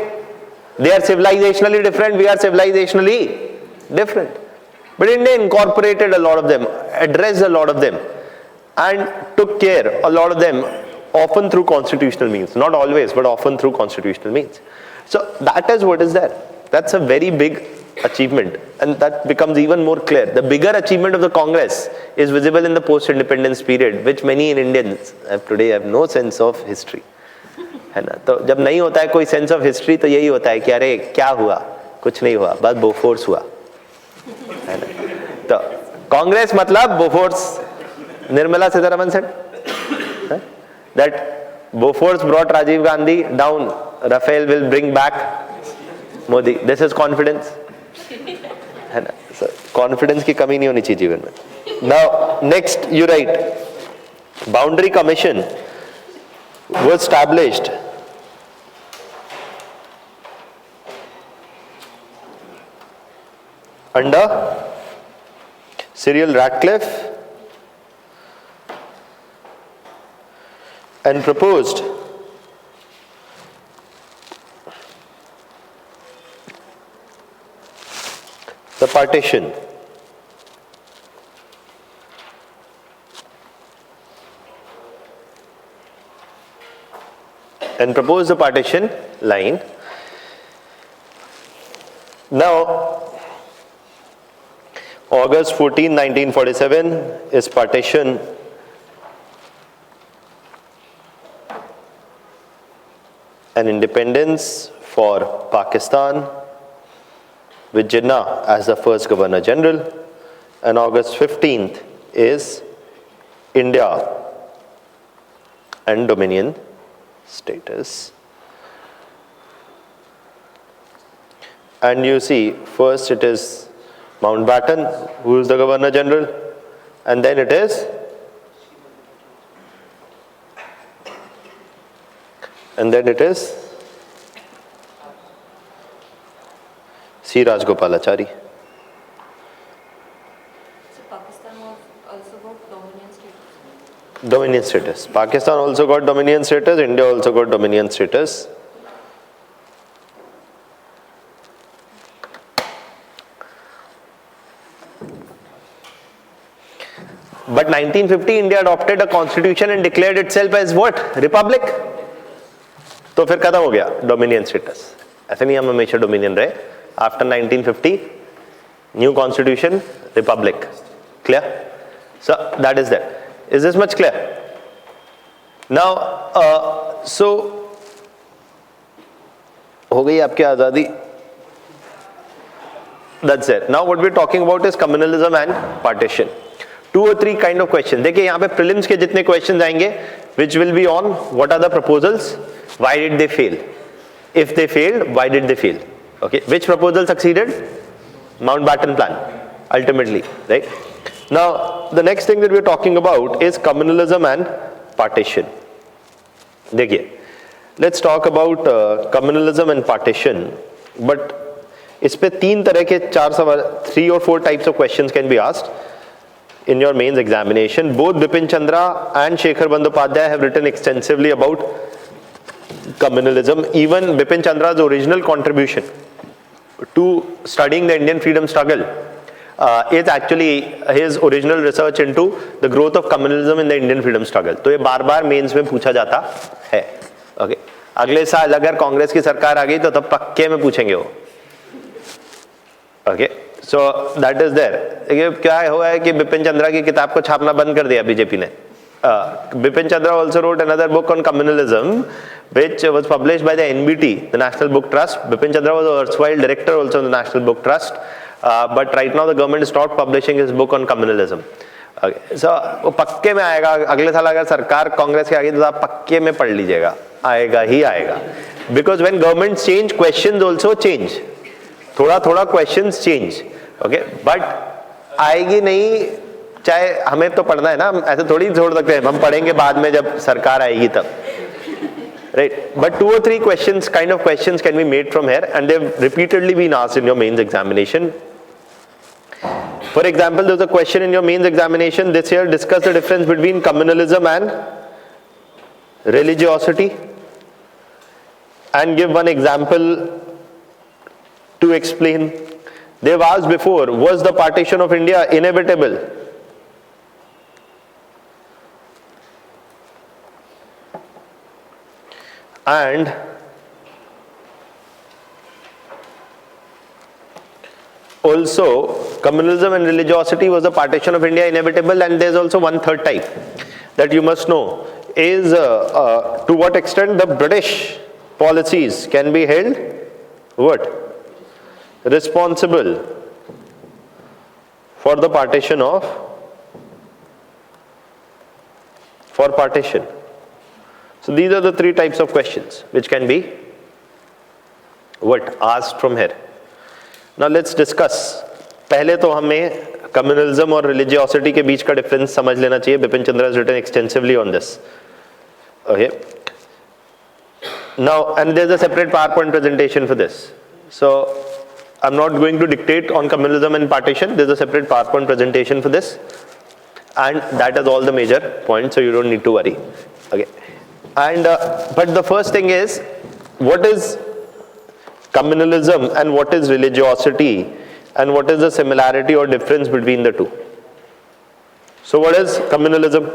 [SPEAKER 1] They are civilizationally different, we are civilizationally different. But India incorporated a lot of them, addressed a lot of them, and took care, a lot of them, often through constitutional means. Not always, but often through constitutional means. So that is what is there. That's a very big achievement, and that becomes even more clear. The bigger achievement of the Congress is visible in the post-independence period, which many Indians today have no sense of history. है ना? तो जब नहीं होता है कोई sense of history, तो यही होता है कि अरे क्या हुआ, कुछ नहीं हुआ, बस बोफोर्स हुआ, है ना? तो कांग्रेस मतलब Bofors. Nirmala Sitharaman said that Bofors brought Rajiv Gandhi down. Rafael will bring back Modi. This is confidence. है ना? So, confidence की कमी नहीं होनी चाहिए जीवन में. Now, next you write, Boundary Commission was established under Cyril Ratcliffe and proposed the partition line. Now, August 14, 1947 is partition and independence for Pakistan, with Jinnah as the first Governor General, and August 15th is India and Dominion status. And you see, first it is Mountbatten, who is the Governor General, and then it is C. Rajgopalachari.
[SPEAKER 3] So Pakistan also got dominion status?
[SPEAKER 1] Dominion status. Pakistan also got dominion status, India also got dominion status. But 1950 India adopted a constitution and declared itself as what? Republic. तो फिर खत्म हो गया dominion status. ऐसे नहीं हम हमेशा dominion रहे. After 1950, new constitution, republic. Clear? So that is that. Is this much clear? Now, so हो गई आपकी आज़ादी. That's it. Now what we're talking about is communalism and partition. 2 or 3 kind of questions. देखिए यहाँ पे prelims के जितने questions आएंगे, which will be on what are the proposals, why did they fail, if they failed, why did they fail. Okay, which proposal succeeded? Mountbatten plan. ultimately, right? Now, the next thing that we're talking about is communalism and partition. देखिए, let's talk about communalism and partition, but इस पे तीन तरह के चार सवाल, 3 or 4 types of questions can be asked in your mains examination. Both Bipin Chandra and Shekhar Bandyopadhyay have written extensively about communalism. Even Bipin Chandra's original contribution to studying the Indian freedom struggle is actually his original research into the growth of communalism in the Indian freedom struggle. तो ये बार बार mains में पूछा जाता है. Okay. अगले साल अगर कांग्रेस की सरकार आ गई तो तब पक्के में पूछेंगे वो. Okay. So that is there. ये क्या हुआ है कि बिपिन चंद्रा की किताब को छापना बंद कर दिया बीजेपी ने. Bipin Chandra also wrote another book on communalism, which was published by the NBT, the National Book Trust. Bipin Chandra was the erstwhile director also of the National Book Trust, but right now the government is not publishing his book on communalism. Okay. So वो पक्के में आएगा. अगले साल अगर सरकार कांग्रेस की आ गई तो आप पक्के में पढ़ लीजिएगा. आएगा ही आएगा. Because when governments change, questions also change. थोड़ा थोड़ा questions change. Okay, but आएगी नहीं. चाहे हमें तो पढ़ना है ना, हम ऐसे थोड़ी छोड़ सकते हैं, हम पढ़ेंगे बाद में जब सरकार आएगी तब, right? But 2 or 3 questions, kind of questions can be made from here, and they've repeatedly been asked in your mains examination. For example, there's a question in your mains examination this year: discuss the difference between communalism and religiosity, and give one example to explain. They've asked before: was the partition of India inevitable? And also, communalism and religiosity, was the partition of India inevitable? And there's also one third type that you must know is to what extent the British policies can be held what? Responsible for the partition of partition. So these are the 3 types of questions which can be what? Asked from here. Now let's discuss. पहले तो हमें communalism और religiosity के बीच का difference समझ लेना चाहिए. Bipin Chandra has written extensively on this. Okay. Now, and there's a separate PowerPoint presentation for this. So I'm not going to dictate on communalism and partition. There's a separate PowerPoint presentation for this, and that is all the major points, so you don't need to worry. Okay. And but the first thing is, what is communalism and what is religiosity, and what is the similarity or difference between the two? So what is communalism?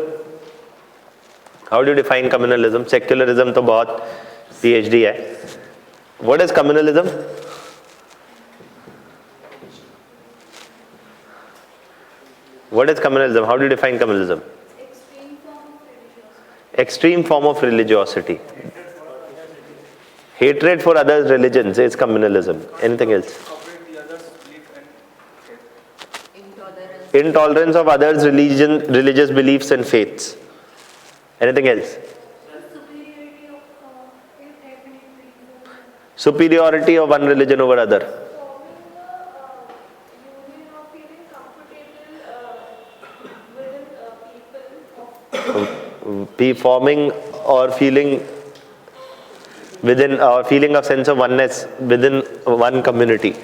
[SPEAKER 1] How do you define communalism? Secularism तो बहुत PhD है. What is communalism? What is communalism? How do you define communalism? Extreme form of religiosity. Hatred for others' religions is communalism. Anything else? Intolerance of others' religious beliefs and faiths. Anything else? Superiority of one religion over other. Forming or feeling within, or feeling a sense of oneness within one community.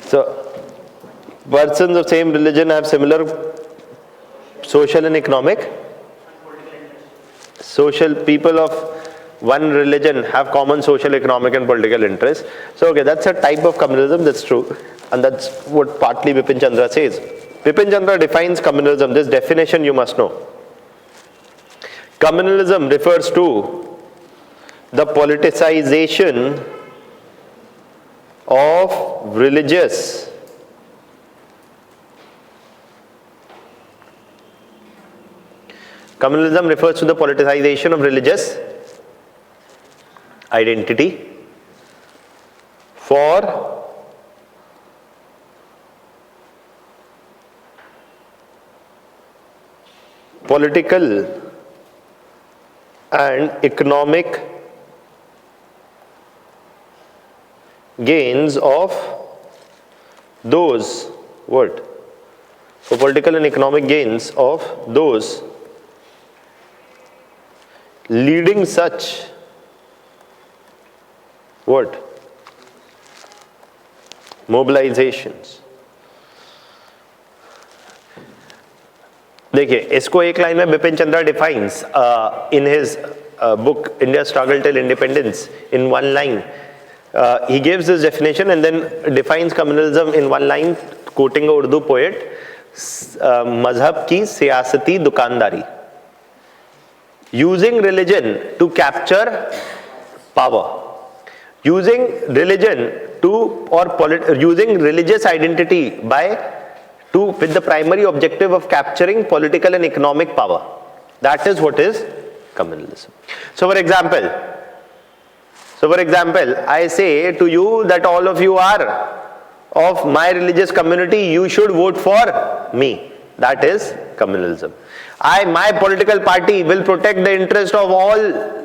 [SPEAKER 1] So, persons of same religion have similar social and economic. Social people of one religion have common social, economic and political interests. So okay, that's a type of communalism, that's true. And that's what partly Bipin Chandra says. Bipin Chandra defines communalism. This definition you must know. Communalism refers to the politicization of religious Communalism refers to the politicization of religious identity for political and economic gains of those what? For political and economic gains of those leading such what? Mobilizations. देखिए इसको एक line में Bipin Chandra defines in his book India Struggle Till Independence in one line. He gives this definition and then defines communalism in one line, quoting a Urdu poet, मजहब की सियासती दुकानदारी, using religion to capture power, using religion to using religious identity with the primary objective of capturing political and economic power. That is what is communalism. So for example, I say to you that all of you are of my religious community, you should vote for me. That is communalism. My political party will protect the interest of all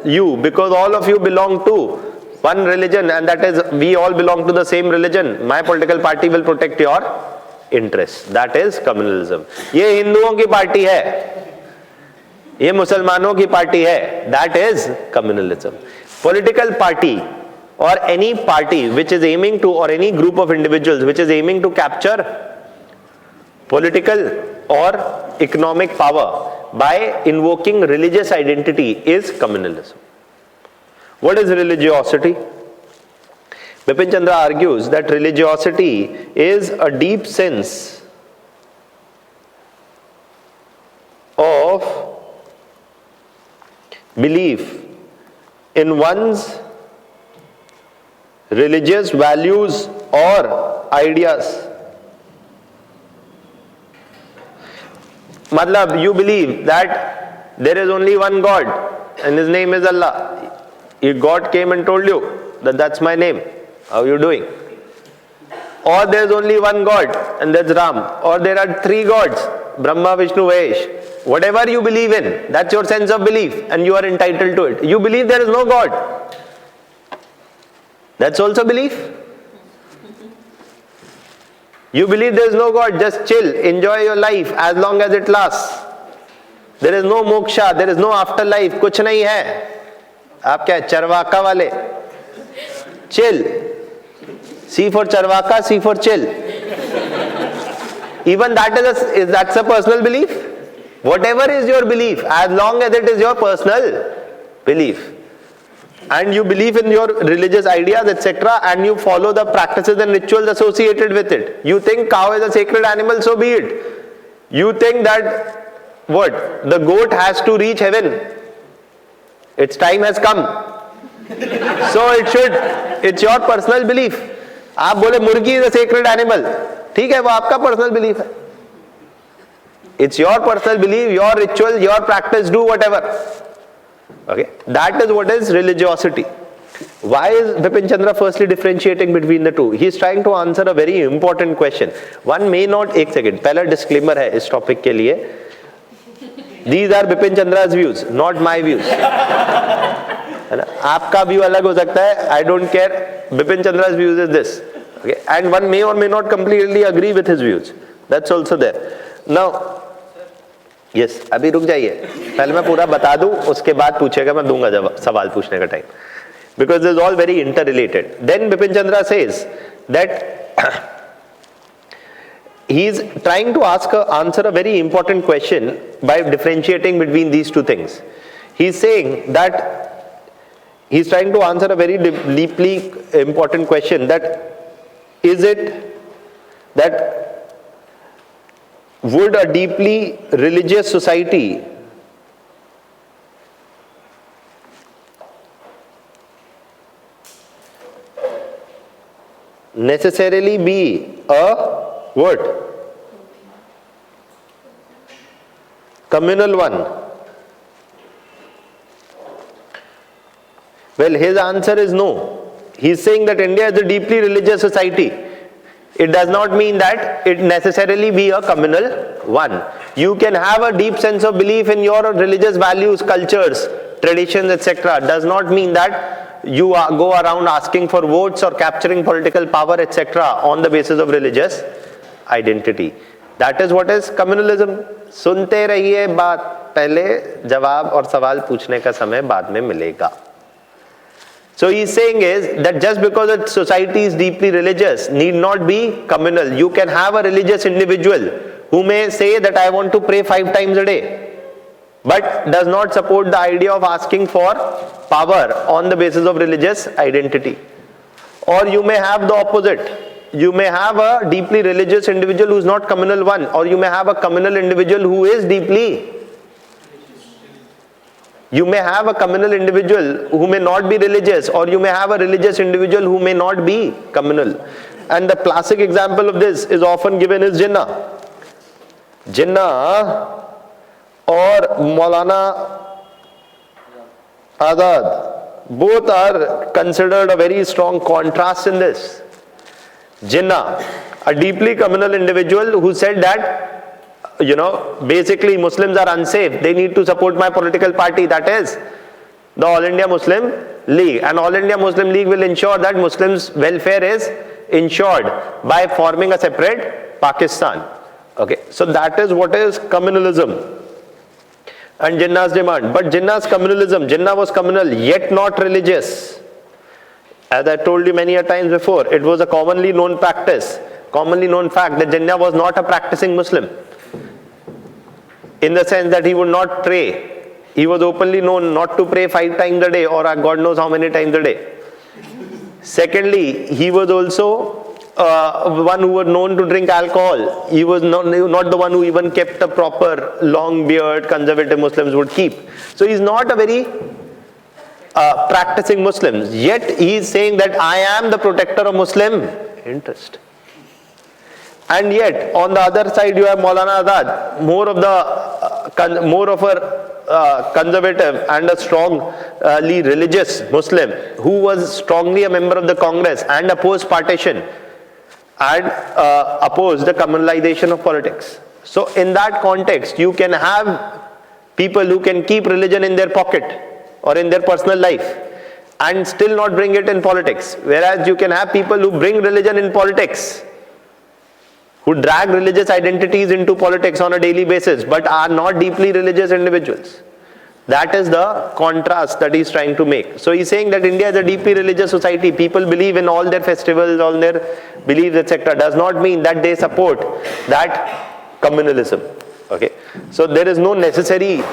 [SPEAKER 1] you, because all of you belong to one religion, and that is we all belong to the same religion. My political party will protect your interests. That is communalism. ये हिंदुओं की party है, ये मुसलमानों की party है. That is communalism. Political party or any party which is aiming to, or any group of individuals which is aiming to capture political or economic power by invoking religious identity is communalism. What is religiosity? Bipin Chandra argues that religiosity is a deep sense of belief in one's religious values or ideas. Matlab, you believe that there is only one God and his name is Allah. If God came and told you that that's my name, how are you doing? Or there is only one God and that's Ram. Or there are three gods, Brahma, Vishnu, Mahesh. Whatever you believe in, that's your sense of belief and you are entitled to it. You believe there is no God. That's also belief. You believe there is no God, just chill, enjoy your life as long as it lasts. There is no moksha, there is no afterlife, कुछ नहीं है. आप क्या चरवाका वाले? Chill. C for charvaka, C for chill. Even that's a personal belief. Whatever is your belief, as long as it is your personal belief, and you believe in your religious ideas, etc., and you follow the practices and rituals associated with it. You think cow is a sacred animal, so be it. You think that the goat has to reach heaven. Its time has come. So it's your personal belief. आप बोले मुर्गी is a sacred animal, ठीक है, वो आपका personal belief है. It's your personal belief, your ritual, your practice, do whatever. Okay, that is what is religiosity. Why is Bipin Chandra firstly differentiating between the two? He is trying to answer a very important question. One may not, एक second, पहला disclaimer है इस topic के लिए. These are Bipin Chandra's views, not my views. है ना? आपका view अलग हो सकता है. I don't care. Bipin Chandra's views is this. Okay, and one may or may not completely agree with his views. That's also there. Now, yes, अभी रुक जाइए, पहले मैं पूरा बता दूं, उसके बाद पूछेगा, मैं दूंगा जवाब सवाल पूछने का time, because this is all very interrelated. Then Bipin Chandra says that he is trying to answer a very important question by differentiating between these two things. He is saying that he is trying to answer a very deeply important question, that is it that would a deeply religious society necessarily be a what? Communal one? Well, his answer is no. He is saying that India is a deeply religious society. It does not mean that it necessarily be a communal one. You can have a deep sense of belief in your religious values, cultures, traditions, etc., does not mean that you go around asking for votes or capturing political power, etc., on the basis of religious identity. That is what is communalism. सुनते रहिए बात, पहले जवाब और सवाल पूछने का समय बाद में मिलेगा. So he's saying is that just because a society is deeply religious need not be communal. You can have a religious individual who may say that I want to pray 5 times a day, but does not support the idea of asking for power on the basis of religious identity. Or you may have the opposite. You may have a deeply religious individual who is not communal one, or you may have a communal individual who is deeply. You may have a communal individual who may not be religious, or you may have a religious individual who may not be communal. And the classic example of this is often given as Jinnah. Jinnah or Maulana Azad, both are considered a very strong contrast in this. Jinnah, a deeply communal individual who said that, basically Muslims are unsafe, they need to support my political party, that is the All India Muslim League. And All India Muslim League will ensure that Muslims' welfare is ensured by forming a separate Pakistan. Okay, so that is what is communalism. And Jinnah's demand. But Jinnah's communalism, Jinnah was communal yet not religious. As I told you many a times before, it was a commonly known practice, commonly known fact that Jinnah was not a practicing Muslim. In the sense that he would not pray. He was openly known not to pray 5 times a day or God knows how many times a day. Secondly, he was also one who was known to drink alcohol. He was not the one who even kept a proper long beard conservative Muslims would keep. So he's not a very practicing Muslim. Yet he is saying that I am the protector of Muslim interest. And yet, on the other side, you have Maulana Azad, more of a conservative and a strongly religious Muslim, who was strongly a member of the Congress and opposed partition and opposed the communalization of politics. So, in that context, you can have people who can keep religion in their pocket or in their personal life and still not bring it in politics. Whereas you can have people who bring religion in politics, who drag religious identities into politics on a daily basis, but are not deeply religious individuals. That is the contrast that he's trying to make. So he's saying that India is a deeply religious society. People believe in all their festivals, all their beliefs, etc. Does not mean that they support that communalism. Okay. So there is no necessary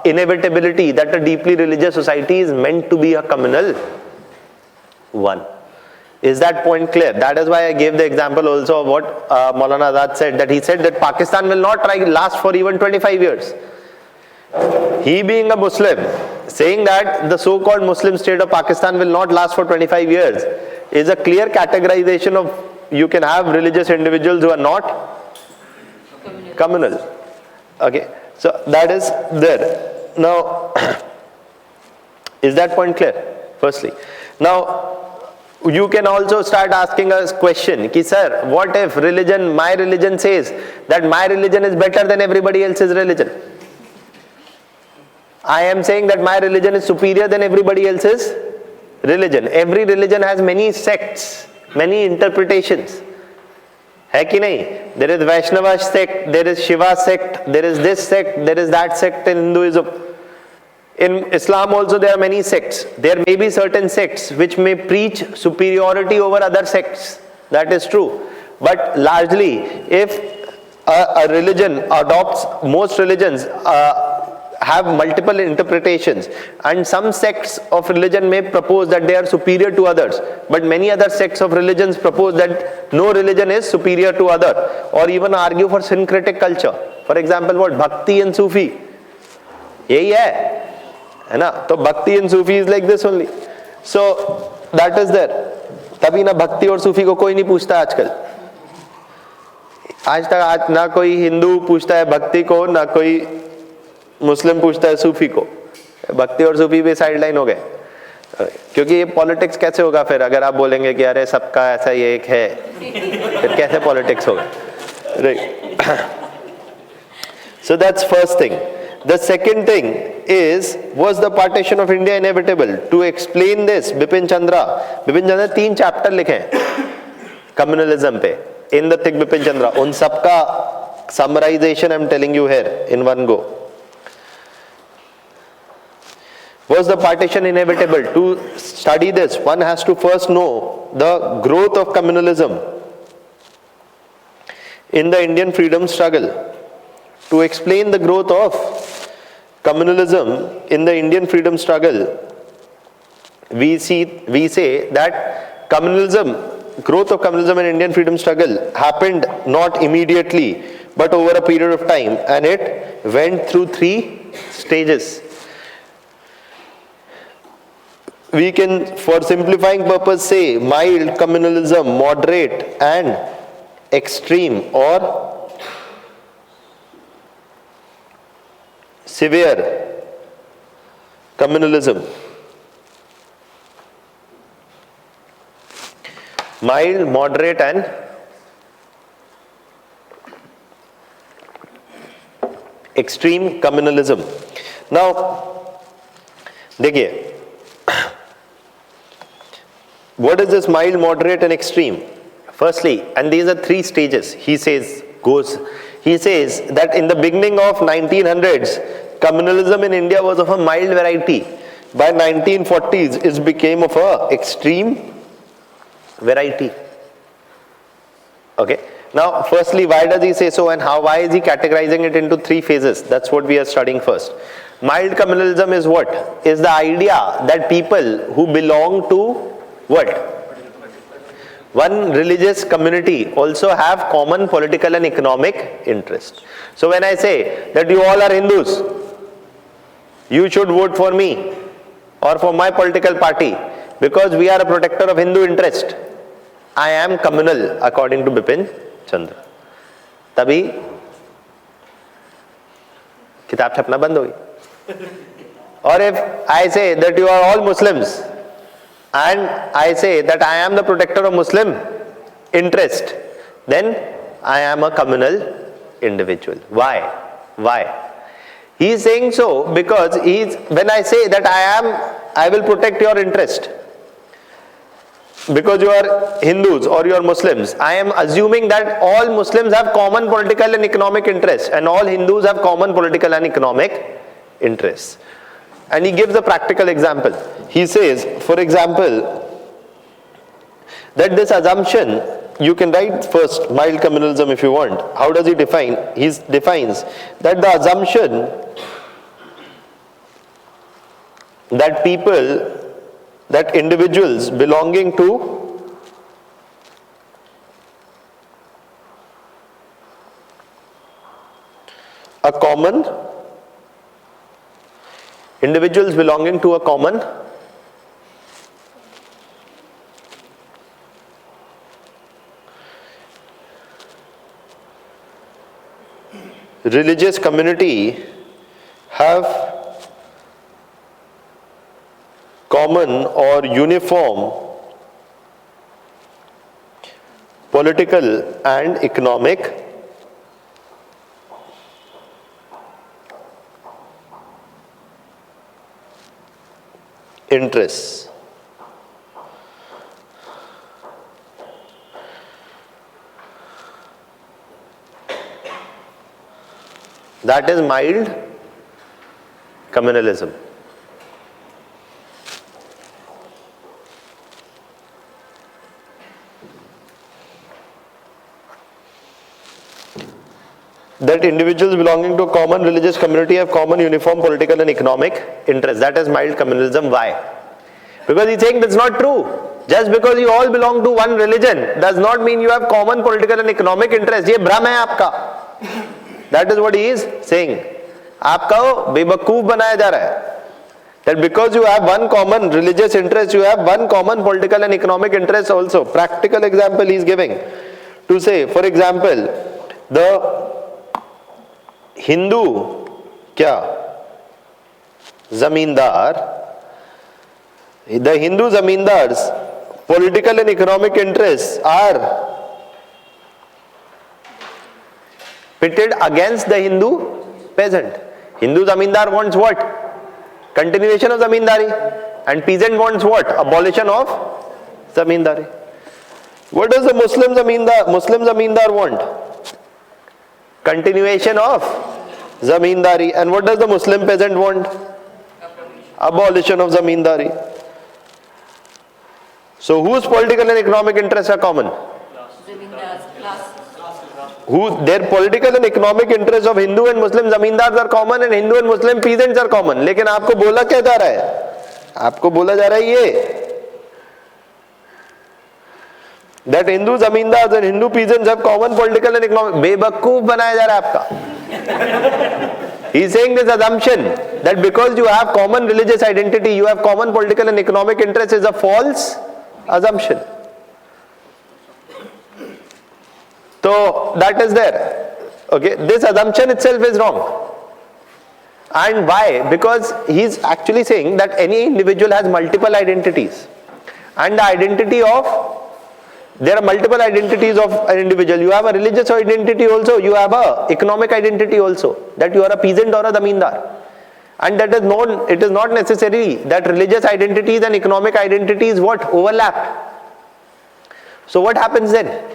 [SPEAKER 1] inevitability that a deeply religious society is meant to be a communal one. Is that point clear? That is why I gave the example also of what Maulana Azad said, that he said that Pakistan will not last for even 25 years. He being a Muslim, saying that the so-called Muslim state of Pakistan will not last for 25 years is a clear categorization of, you can have religious individuals who are not communal. Okay, so that is there. Now, is that point clear? Firstly. Now, you can also start asking us question, ki sir, what if my religion says that my religion is better than everybody else's religion? I am saying that my religion is superior than everybody else's religion. Every religion has many sects, many interpretations. Hai ki nahi? There is Vaishnava sect, there is Shiva sect, there is this sect, there is that sect in Hinduism. In Islam also there are many sects. There may be certain sects which may preach superiority over other sects. That is true. But largely, if a religion adopts, most religions have multiple interpretations, and some sects of religion may propose that they are superior to others, but many other sects of religions propose that no religion is superior to other, or even argue for syncretic culture. For example, what? Bhakti and Sufi. Yahi hai na? So Bhakti and Sufi is like this only. So that is there. तभी ना भक्ति और सूफी को कोई नहीं पूछता आजकल. आज तक ना कोई हिंदू पूछता है भक्ति को, ना कोई मुस्लिम पूछता है सूफी को. भक्ति और सूफी भी साइडलाइन हो गए, क्योंकि ये पॉलिटिक्स कैसे होगा फिर अगर आप बोलेंगे कि अरे सबका ऐसा ही एक है, फिर कैसे पॉलिटिक्स होगा, right? So that's first thing. The second thing was the partition of India inevitable? To explain this, Bipin Chandra 3 chapter लिखे हैं कम्युनलिज्म पे, in the thick Bipin Chandra. उन सबका summarization I'm telling you here in one go. Was the partition inevitable? To study this, one has to first know the growth of communalism in the Indian freedom struggle. To explain the growth of communalism in the Indian freedom struggle, we say that growth of communalism in Indian freedom struggle happened not immediately, but over a period of time, and it went through 3 stages. We can, for simplifying purpose, say mild communalism, moderate and extreme or severe communalism. Mild, moderate and extreme communalism. Now, देखिए, what is this mild, moderate and extreme? Firstly, and these are 3 stages, he says that in the beginning of 1900s, communalism in India was of a mild variety. By 1940s, it became of a extreme variety. Okay. Now, firstly, why does he say so, and why is he categorizing it into 3 phases? That's what we are studying first. Mild communalism is what? Is the idea that people who belong to what? One religious community also have common political and economic interest. So when I say that you all are Hindus, you should vote for me or for my political party because we are a protector of Hindu interest. I am communal according to Bipin Chandra. तभी किताब छपना बंद होगी. Or if I say that you are all Muslims and I say that I am the protector of Muslim interest, then I am a communal individual. Why? He is saying so because when I say that I will protect your interest because you are Hindus or you are Muslims, I am assuming that all Muslims have common political and economic interests and all Hindus have common political and economic interests. And he gives a practical example. He says, for example, that this assumption, you can write first mild communalism if you want. How does he define? He defines that the assumption that individuals belonging to a common religious community have common or uniform political and economic interests. That is mild communalism. That individuals belonging to a common religious community have common uniform political and economic interests. That is mild communalism. Why? Because he's saying that's not true. Just because you all belong to one religion does not mean you have common political and economic interests. ये भ्रम है आपका. That is what he is saying. आपका बेवकूफ बनाया जा रहा है. That because you have one common religious interest, you have one common political and economic interest also. Practical example he is giving. To say, for example, the Hindu क्या जमींदार, the Hindu zamindars political and economic interests are pitted against the Hindu peasant. Hindu zamindar wants what? Continuation of zamindari. And peasant wants what? Abolition of zamindari. What does the Muslim zamindar want? Continuation of zamindari. And what does the Muslim peasant want? Abolition of zamindari. So whose political and economic interests are common?
[SPEAKER 3] Zamindars, class.
[SPEAKER 1] Their political and economic interests of Hindu and Muslim zamindars are common and Hindu and Muslim peasants are common. लेकिन आपको बोला क्या जा रहा है? आपको बोला जा रहा है ये that Hindu zamindars and Hindu peasants have common political and economic. बेवकूफ बनाया जा रहा है आपका. He is saying this assumption that because you have common religious identity, you have common political and economic interests is a false assumption. So that is there. Okay, this assumption itself is wrong. And why? Because he is actually saying that any individual has multiple identities. And the identity of, there are multiple identities of an individual. You have a religious identity also, you have a economic identity also, that you are a peasant or a zamindar. And that is known, it is not necessary that religious identities and economic identities overlap. So what happens then?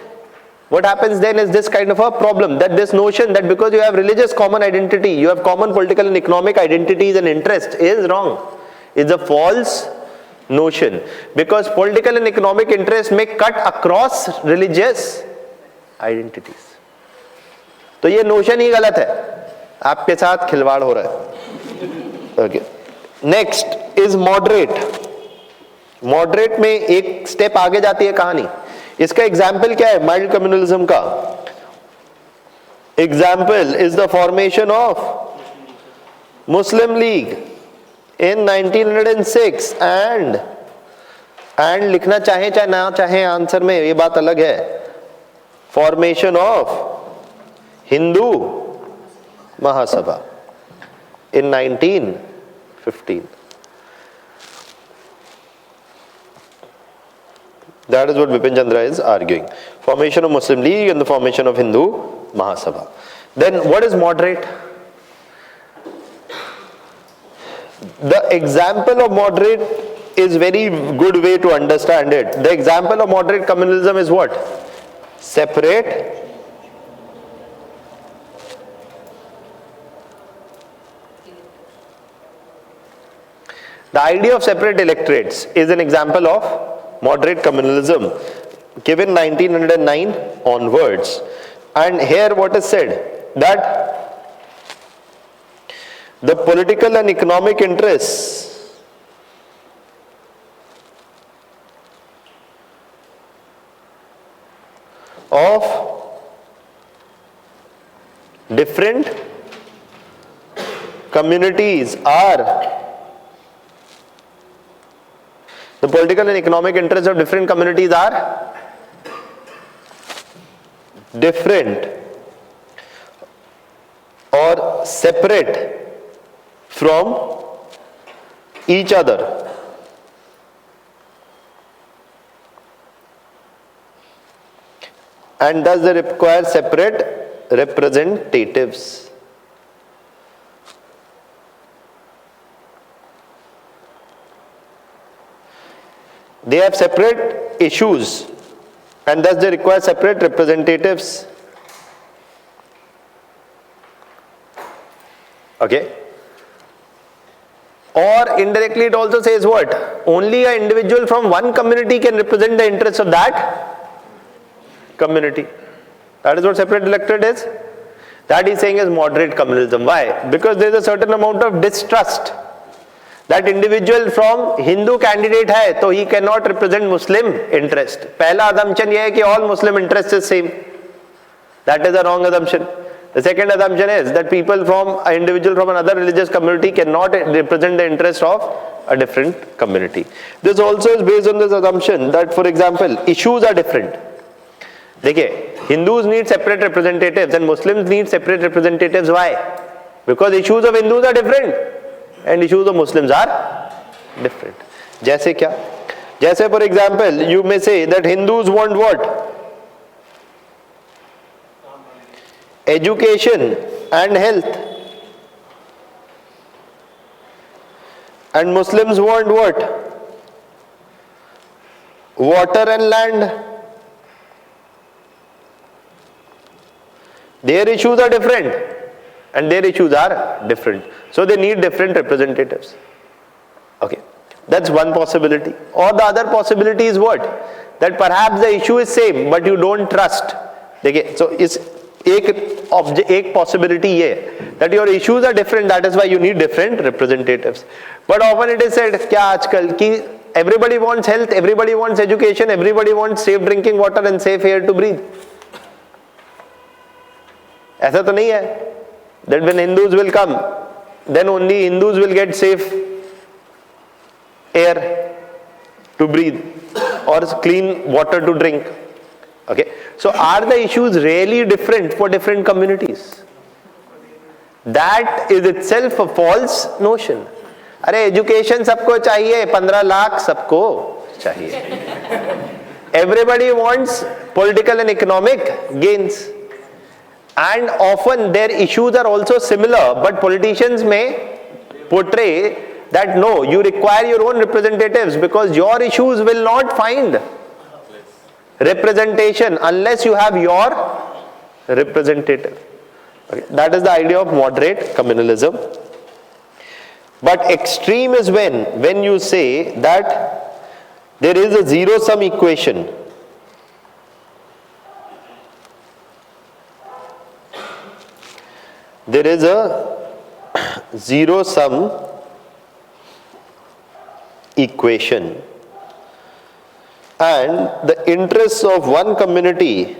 [SPEAKER 1] What happens then is this kind of a problem, that this notion that because you have religious common identity, you have common political and economic identities and interests is wrong. It's a false notion. Because political and economic interests may cut across religious identities. तो ये notion ही गलत है. आपके साथ खिलवाड़ हो रहा है. Okay. Next is moderate. Moderate में एक step आगे जाती है कहानी. इसका एग्जाम्पल क्या है माइल्ड कम्युनलिज्म का? Example is the formation of Muslim league in 1906 and लिखना चाहे चाहे ना चाहे आंसर में, ये बात अलग है. Formation of Hindu Mahasabha in 1915. That is what Bipin Chandra is arguing. Formation of Muslim League and the formation of Hindu Mahasabha. Then what is moderate? The example of moderate is very good way to understand it. The example of moderate communalism is what? Separate the idea of separate electorates is an example of moderate communalism given 1909 onwards. And here what is said, that the political and economic interests of different communities are the political and economic interests of different communities are different or separate from each other. And thus they require separate representatives. They have separate issues and thus they require separate representatives. Okay. Or indirectly it also says what? Only an individual from one community can represent the interests of that community. That is what separate electorate is. That is saying is moderate communalism. Why? Because there is a certain amount of distrust. That individual from Hindu candidate है तो he cannot represent Muslim interest. पहला assumption ये है कि all Muslim interests is same. That is a wrong assumption. The second assumption is that people from an individual from another religious community cannot represent the interest of a different community. This also is based on this assumption that, for example, issues are different. देखिए, Hindus need separate representatives and Muslims need separate representatives. Why? Because issues of Hindus are different and issues of Muslims are different. जैसे क्या? जैसे for example, you may say that Hindus want what? Education and health. And Muslims want what? Water and land. Their issues are different and their issues are different. So they need different representatives. Okay, that's one possibility. Or the other possibility is what? That perhaps the issue is same but you don't trust. देखिए, so is एक possibility ये that your issues are different, that is why you need different representatives. But often it is said क्या आजकल कि everybody wants health, everybody wants education, everybody wants safe drinking water and safe air to breathe. ऐसा तो नहीं है that when Hindus will come, then only Hindus will get safe air to breathe or clean water to drink. Okay, so are the issues really different for different communities? That is itself a false notion. अरे education सबको चाहिए, 15 लाख सबको चाहिए. Everybody wants political and economic gains. And often their issues are also similar, but politicians may portray that no, you require your own representatives because your issues will not find representation unless you have your representative. Okay. That is the idea of moderate communalism. But extreme is when you say that there is a zero-sum equation. There is a zero-sum equation and the interests of one community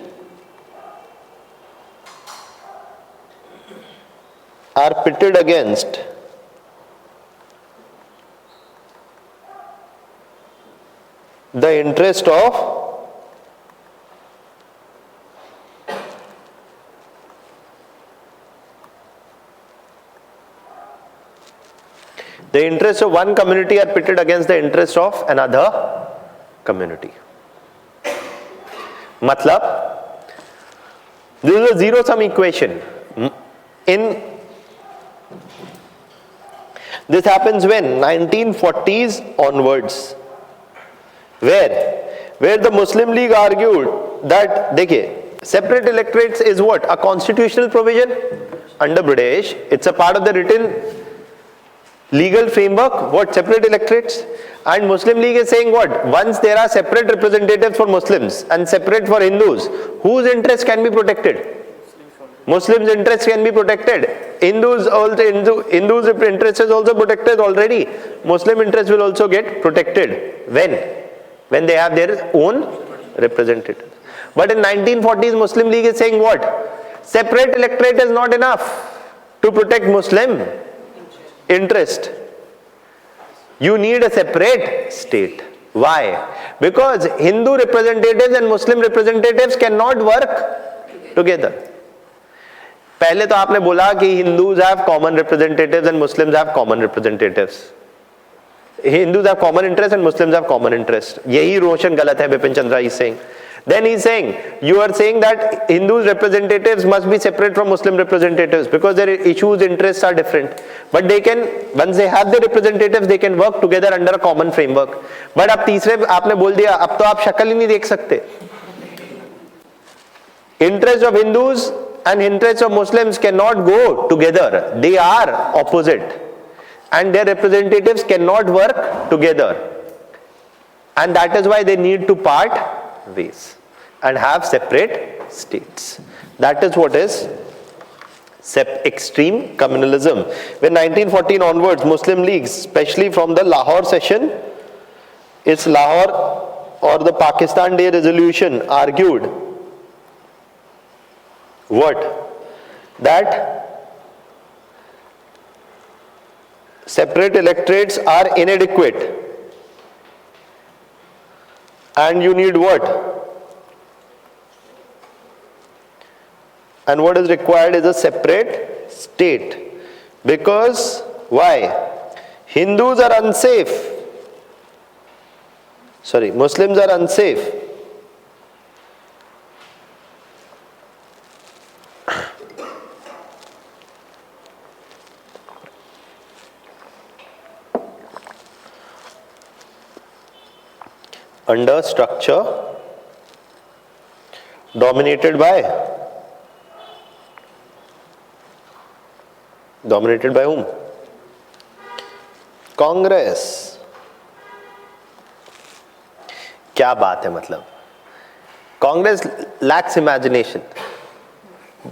[SPEAKER 1] are pitted against the interest of one community are pitted against the interest of another community. Matlab, this is a zero-sum equation. This happens when 1940s onwards, where the Muslim League argued that, देखिए, separate electorates is what? A constitutional provision under British. It's a part of the written legal framework, what? Separate electorates. And Muslim League is saying what? Once there are separate representatives for Muslims and separate for Hindus, whose interests can be protected? Muslims' interests can be protected. Hindus' interest is also protected already. Muslim interests will also get protected. When they have their own representatives. But in 1940s, Muslim League is saying what? Separate electorate is not enough to protect Muslim interest. You need a separate state. Why? Because Hindu representatives and Muslim representatives cannot work together. पहले तो आपने बोला कि Hindus have common representatives and Muslims have common representatives. Hindus have common interest and Muslims have common interest. यही रोशन गलत है, Bipin Chandra is saying. Then he is saying, you are saying that Hindus representatives must be separate from Muslim representatives because their issues, interests are different. But they can, once they have their representatives, they can work together under a common framework. But अब तीसरे आपने बोल दिया, अब तो आप शक्ल ही नहीं देख सकते. Interest of Hindus and interests of Muslims cannot go together. They are opposite. And their representatives cannot work together. And that is why they need to part ways and have separate states. That is what is extreme communalism. When 1914 onwards, Muslim leagues, especially from the Lahore session, its Lahore or the Pakistan Day resolution argued what? That separate electorates are inadequate. And you need what? And what is required is a separate state. Because, why? Hindus are unsafe. Muslims are unsafe. under structure dominated by whom? Congress. क्या बात है, मतलब Congress lakhs imagination.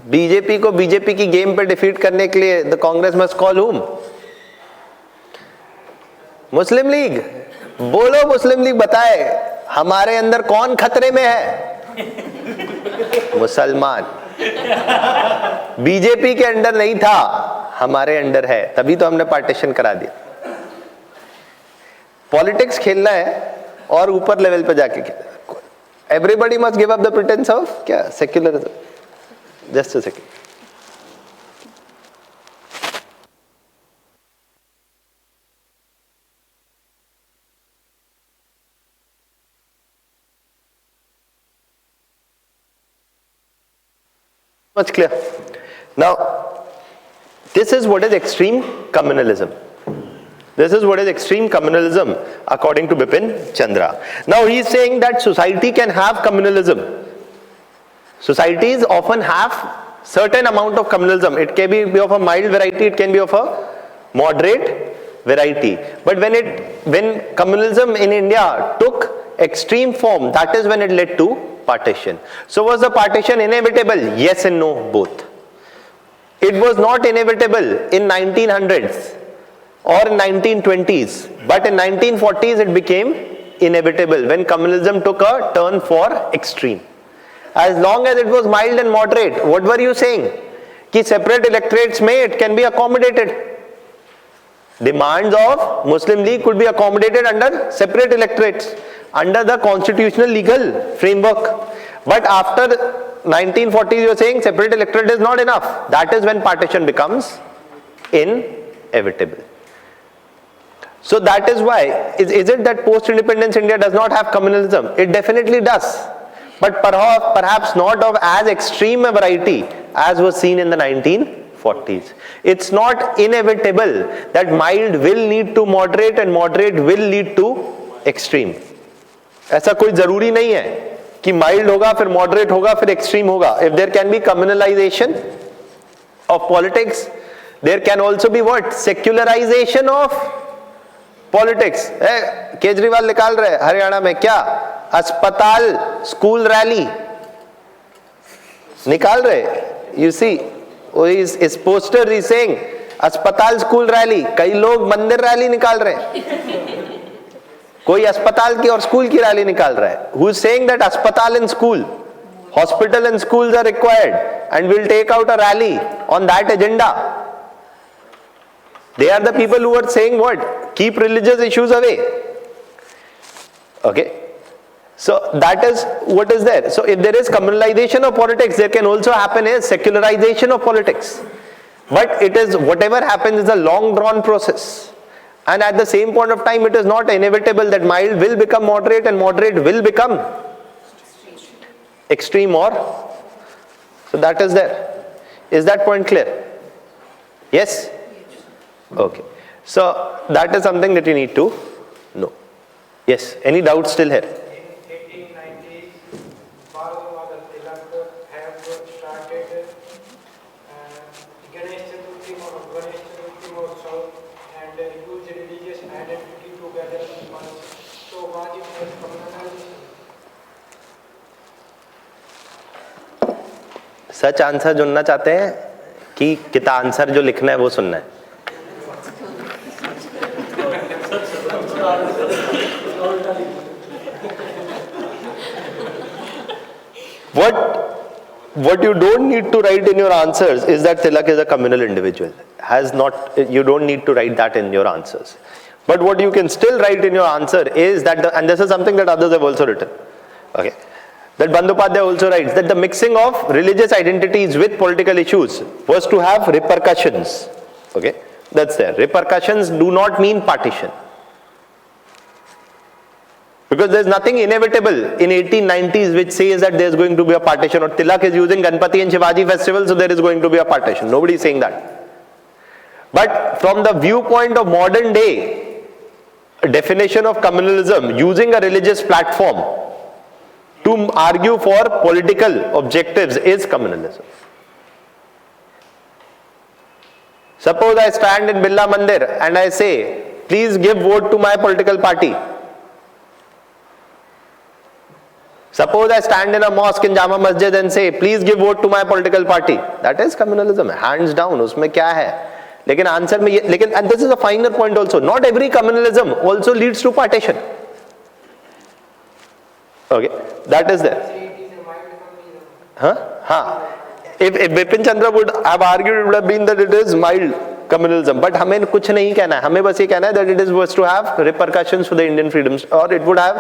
[SPEAKER 1] BJP को BJP की game पे defeat करने के लिए द कांग्रेस मस्ट कॉल हुम? मुस्लिम लीग. बोलो मुस्लिम लीग बताए हमारे अंदर कौन खतरे में है? मुसलमान. बीजेपी के अंडर नहीं था, हमारे अंडर है, तभी तो हमने पार्टीशन करा दिया. पॉलिटिक्स खेलना है और ऊपर लेवल पे जाके खेलना. Everybody must give up the pretence of क्या secularism. Just a second. Much clear. Now, this is what is extreme communalism. This is what is extreme communalism according to Bipin Chandra. Now he is saying that society can have communalism. Societies often have certain amount of communalism. It can be of a mild variety, it can be of a moderate variety. But when communalism in India took extreme form, that is when it led to partition. So was the partition inevitable? Yes and no, both. It was not inevitable in 1900s or in 1920s, but in 1940s it became inevitable when communalism took a turn for extreme. As long as it was mild and moderate, what were you saying? Ki separate electorates may it can be accommodated. Demands of Muslim League could be accommodated under separate electorates, under the constitutional legal framework. But after 1940s you are saying separate electorate is not enough. That is when partition becomes inevitable. So that is why, is it that post-independence India does not have communalism? It definitely does. But perhaps not of as extreme a variety as was seen in the 1940s. It's not inevitable that mild will lead to moderate and moderate will lead to extreme. ऐसा कोई जरूरी नहीं है कि mild होगा फिर moderate होगा फिर extreme होगा. If there can be communalization of politics, there can also be what? Secularization of politics. Kejriwal निकाल रहे हरियाणा में क्या? अस्पताल स्कूल रैली निकाल रहे. यू सी इस पोस्टर इज सेइंग अस्पताल स्कूल रैली. कई लोग मंदिर रैली निकाल रहे हैं, कोई अस्पताल की और स्कूल की रैली निकाल रहा है. हु इज सेइंग दैट अस्पताल and school, hospital and schools are required and will take out a rally on that agenda. They are the people who are saying what? Keep religious issues away. Okay. So that is what is there. So if there is communalization of politics, there can also happen a secularization of politics. But it is, whatever happens is a long drawn process. And at the same point of time, it is not inevitable that mild will become moderate and moderate will become extreme or. So that is there. Is that point clear? Yes? Okay, so that is something that you need to know. Yes, any doubts still here?
[SPEAKER 4] In 1890s, Bal Tilak have started Ganesh Chaturthi Mahotsav and use religious identity together. So was it as communalism?
[SPEAKER 1] Such answer सुनना चाहते हैं कि कितना answer जो लिखना है वो सुनना है? What you don't need to write in your answers is that Tilak is a communal individual. You don't need to write that in your answers. But what you can still write in your answer is that, and this is something that others have also written. Okay. That Bandyopadhyay also writes that the mixing of religious identities with political issues was to have repercussions. Okay. That's there. Repercussions do not mean partition. Because there is nothing inevitable in 1890s which says that there is going to be a partition, or Tilak is using Ganpati and Shivaji festival, so there is going to be a partition. Nobody is saying that. But from the viewpoint of modern day, definition of communalism using a religious platform to argue for political objectives is communalism. Suppose I stand in Birla Mandir and I say, please give vote to my political party. Suppose I stand in a mosque in Jama Masjid and say, please give vote to my political party. That is communalism, hands down. उसमें क्या है? लेकिन answer में ये, लेकिन and this is a finer point also. Not every communalism also leads to partition. Okay, that is there. Huh? If Bipin Chandra would have argued, it would have been that it is mild communalism. But हमें कुछ नहीं कहना है. हमें बस ये कहना है that it is was to have repercussions for the Indian freedoms, or it would have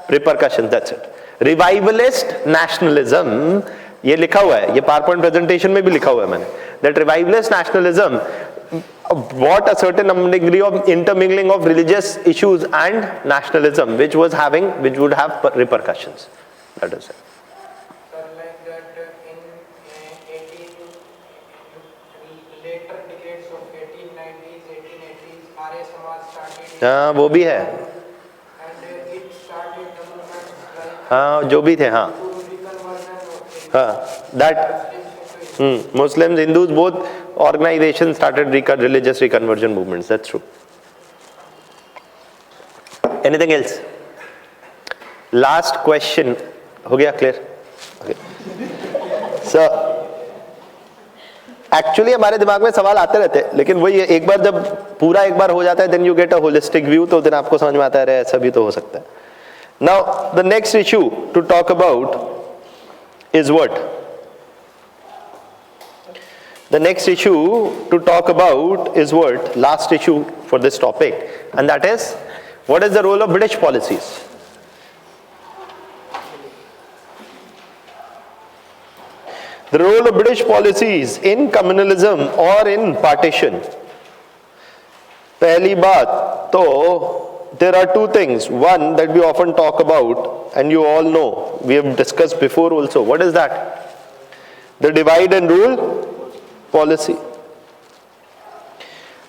[SPEAKER 1] repercussions. That's it. Revivalist nationalism, ये लिखा हुआ है, ये PowerPoint presentation में भी लिखा हुआ है मैंने. That revivalist nationalism brought a certain degree of intermingling of religious issues and nationalism, which would have repercussions. That is it.
[SPEAKER 4] Sir, like that in 18 later decades of 1890s, 1880s, Arya Samaj started.
[SPEAKER 1] हाँ, वो भी है.
[SPEAKER 4] And it started the movement like
[SPEAKER 1] हाँ, जो भी थे, हाँ.
[SPEAKER 4] to reconversion of
[SPEAKER 1] हाँ, that
[SPEAKER 4] Muslims into
[SPEAKER 1] Muslims, Hindus, both organizations started religious reconversion movements. That's true. Anything else? Last question. हो गया clear? Okay. So, एक्चुअली हमारे दिमाग में सवाल आते रहते हैं, लेकिन वही एक बार जब पूरा एक बार हो जाता है, then you get a holistic view, तो दिन आपको समझ में आता है ऐसा भी तो हो सकता है. Now, the next issue to talk about is what? The next issue to talk about is what? Last issue for this topic, and that is, what is the role of British policies? The role of British policies in communalism or in partition. पहली बात तो there are two things. One that we often talk about, and you all know, we have discussed before also. What is that? The divide and rule policy.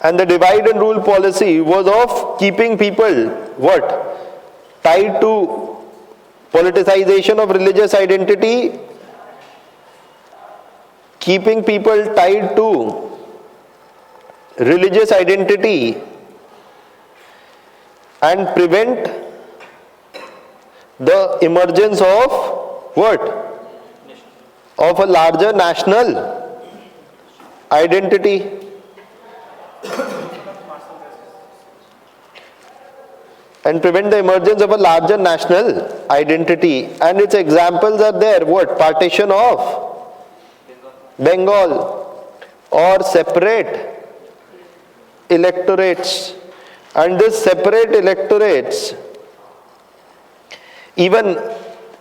[SPEAKER 1] And the divide and rule policy was of keeping people, what? Tied to politicization of religious identity, keeping people tied to religious identity, and prevent the emergence of what? Of a larger national identity. And prevent the emergence of a larger national identity. And its examples are there. What? Partition of Bengal, or separate electorates. And this separate electorates, even,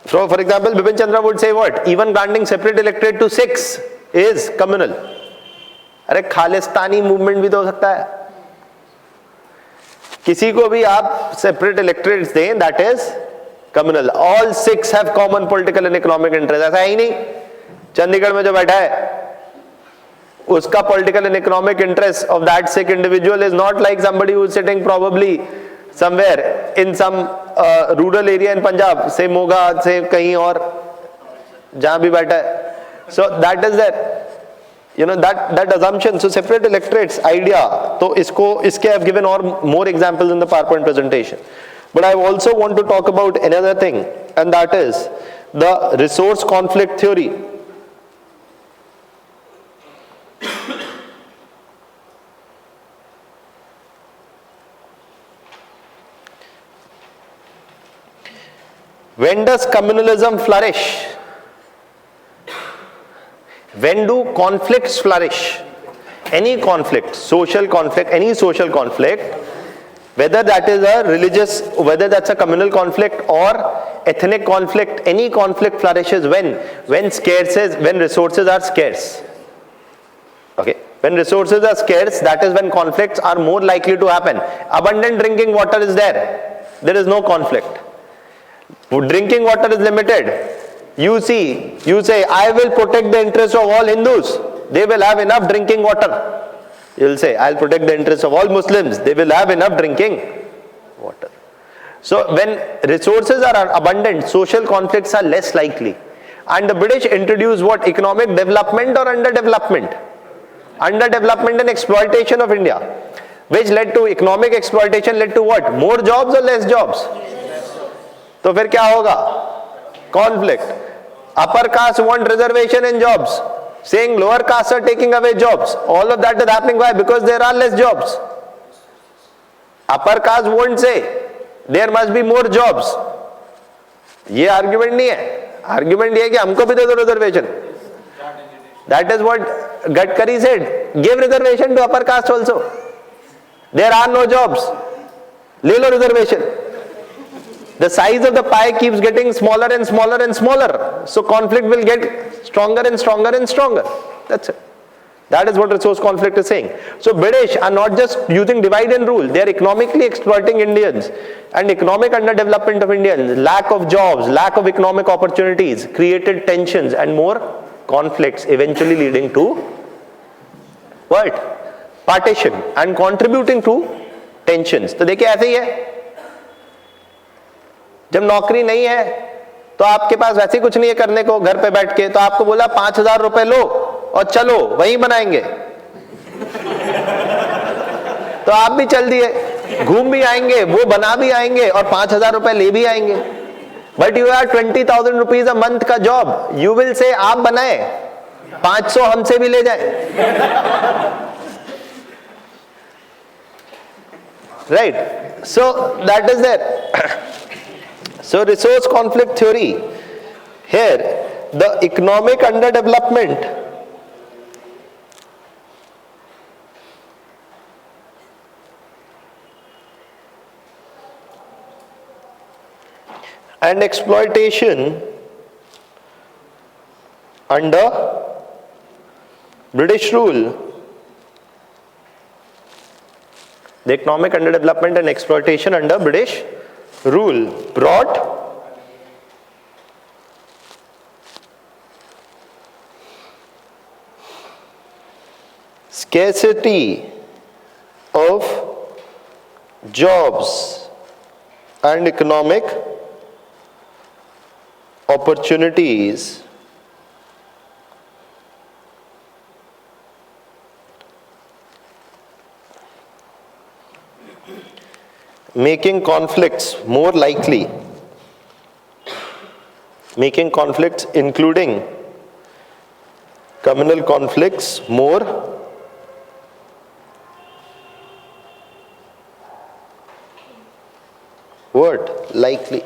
[SPEAKER 1] for example, Bipin Chandra would say what? Even granting separate electorate to Sikhs is communal. अरे Khalistani movement भी तो हो सकता है. किसी को भी आप सेपरेट इलेक्टोरेट्स दें, that is communal. All six have common political and economic interest. ऐसा ही नहीं. चंडीगढ़ में जो बैठा है उसका political and economic interest of that sick individual is not like somebody who is sitting probably somewhere in some rural area in Punjab, say Moga से कहीं और जहां भी बैठा है. So that is that, you know, that assumption. So separate electorates idea, तो इसके I have given more examples in the PowerPoint presentation. But I also want to talk about another thing, and that is the resource conflict theory. When does communalism flourish? When do conflicts flourish? Any conflict, social conflict, any social conflict, whether that is a religious, whether that's a communal conflict or ethnic conflict, any conflict flourishes when resources are scarce. Okay, when resources are scarce, that is when conflicts are more likely to happen. Abundant drinking water is there is no conflict. Drinking water is limited. You say, I will protect the interests of all Hindus. They will have enough drinking water. You will say, I'll protect the interests of all Muslims. They will have enough drinking water. So when resources are abundant, social conflicts are less likely. And the British introduced what? Economic development or underdevelopment? Underdevelopment and exploitation of India, which led to economic exploitation, led to what? More jobs or less jobs? तो फिर क्या होगा? Conflict. Upper caste want reservation in jobs, saying lower castes are taking away jobs. All of that is happening. Why? Because there are less jobs. Upper caste won't say there must be more jobs. ये argument नहीं है. Argument ये है कि हमको भी दे दो reservation. That is what Gadkari said. Give reservation to upper caste also. There are no jobs. ले लो reservation. The size of the pie keeps getting smaller and smaller and smaller. So conflict will get stronger and stronger and stronger. That's it. That is what resource conflict is saying. So British are not just using divide and rule. They are economically exploiting Indians. And economic underdevelopment of Indians, lack of jobs, lack of economic opportunities created tensions and more conflicts, eventually leading to what? Partition and contributing to tensions. तो देखिए ऐसे ही है. जब नौकरी नहीं है तो आपके पास वैसे ही कुछ नहीं है करने को घर पे बैठ के, तो आपको बोला 5,000 रुपए लो और चलो वहीं बनाएंगे, तो आप भी चल दिए, घूम भी आएंगे, वो बना भी आएंगे और 5,000 रुपए ले भी आएंगे. But you are 20,000 rupees a month का जॉब, यू विल से आप बनाए, 500 हमसे भी ले जाए. Right, so that is there. So resource conflict theory, here the economic underdevelopment and exploitation under British rule, the economic underdevelopment and exploitation under British rule brought scarcity of jobs and economic opportunities making conflicts more likely, making conflicts including communal conflicts more what? Likely.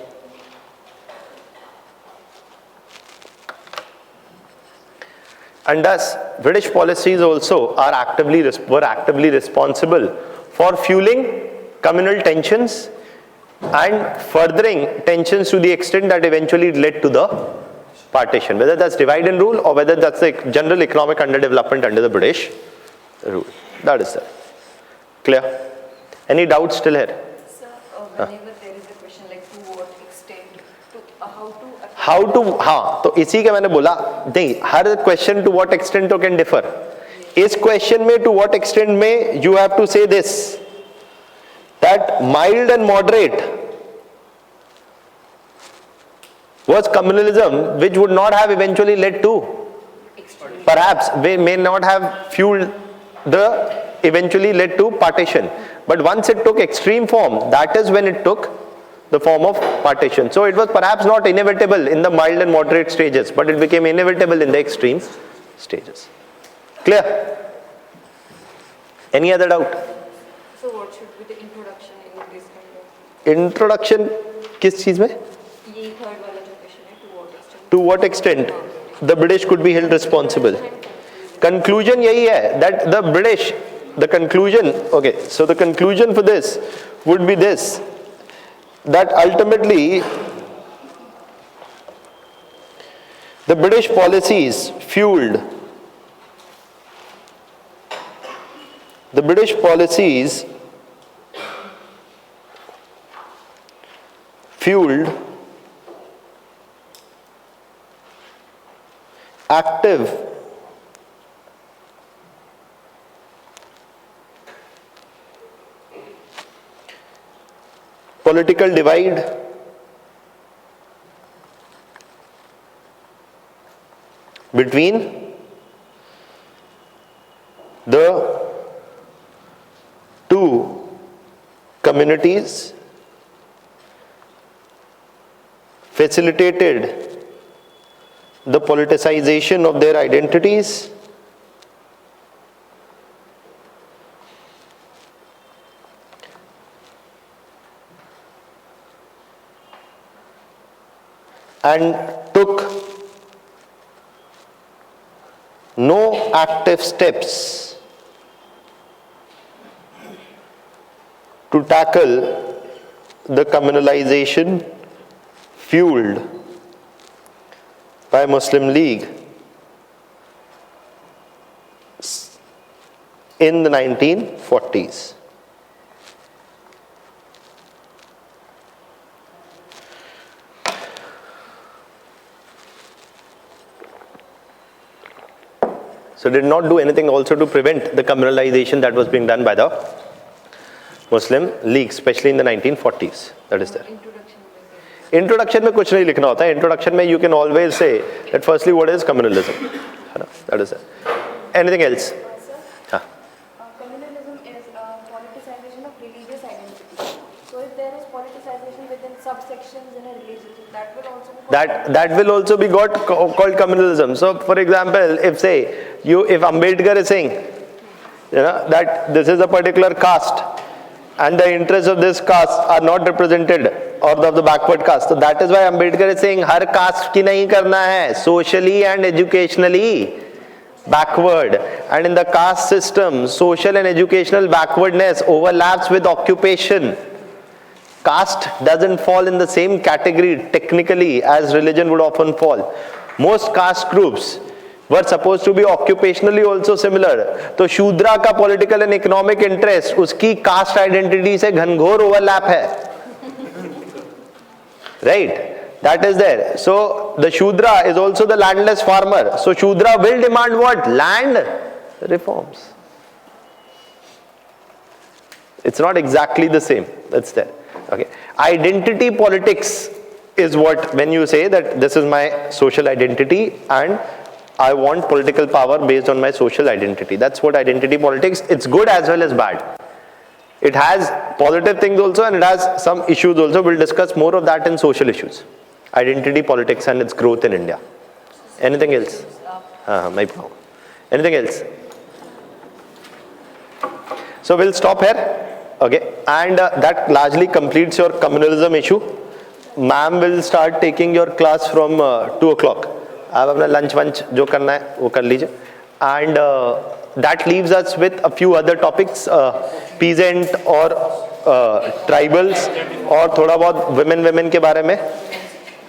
[SPEAKER 1] And thus British policies also were actively responsible for fueling communal tensions and furthering tensions to the extent that eventually led to the partition, whether that's divide and rule or whether that's the general economic underdevelopment under the British rule. That is there. Clear? Any doubts still here?
[SPEAKER 3] Sir, whenever there is a question like to what extent, how to
[SPEAKER 1] हाँ, तो इसी के मैंने बोला नहीं, हर question to what extent तो can differ. इस question में to what extent में you have to say this, that mild and moderate was communalism, which would not have eventually led to, perhaps they may not have fueled the eventually led to partition, but once it took extreme form, that is when it took the form of partition. So it was perhaps not inevitable in the mild and moderate stages, but it became inevitable in the extreme stages. Clear? Any other doubt?
[SPEAKER 3] So what should be the introduction in this kind of?
[SPEAKER 1] Introduction किस चीज में?
[SPEAKER 3] ये third वाला जो question है, to what extent?
[SPEAKER 1] To what extent the British could be held responsible? Conclusion यही है that the British, the conclusion, okay, so the conclusion for this would be this, that ultimately the British policies fueled active political divide between the two communities facilitated the politicization of their identities and took no active steps to tackle the communalization fueled by Muslim League in the 1940s. So did not do anything also to prevent the communalization that was being done by the Muslim League, especially in the 1940s. That is there. Introduction में कुछ नहीं लिखना होता है. Introduction में you can always say that firstly what is communalism. That is it. Anything else?
[SPEAKER 5] Sir, communalism is politicization of religious identity. So if there is politicization within subsections in a religion, that will also be
[SPEAKER 1] That will also be called communalism. So for example, if Ambedkar is saying, that this is a particular caste and the interests of this caste are not represented, or of the backward caste, so that is why Ambedkar is saying her caste की नहीं करना है, socially and educationally backward. And in the caste system, social and educational backwardness overlaps with occupation. Caste doesn't fall in the same category technically as religion would often fall. Most caste groups were supposed to be occupationally also similar. तो शूद्रा का political and economic interest उसकी caste identity से घनघोर overlap है. Right? That is there. So the Shudra is also the landless farmer. So Shudra will demand what? Land reforms. It's not exactly the same. That's there. Okay. Identity politics is what, when you say that this is my social identity and I want political power based on my social identity. That's what identity politics. It's good as well as bad. It has positive things also and it has some issues also. We'll discuss more of that in social issues. Identity politics and its growth in India. Anything else? Anything else? So we'll stop here. Okay. And that largely completes your communalism issue. Ma'am will start taking your class from 2 o'clock. आप अपना lunch वंच जो करना है वो कर लीजिए. And that leaves us with a few other topics, peasant or tribals और थोड़ा बहुत women के बारे में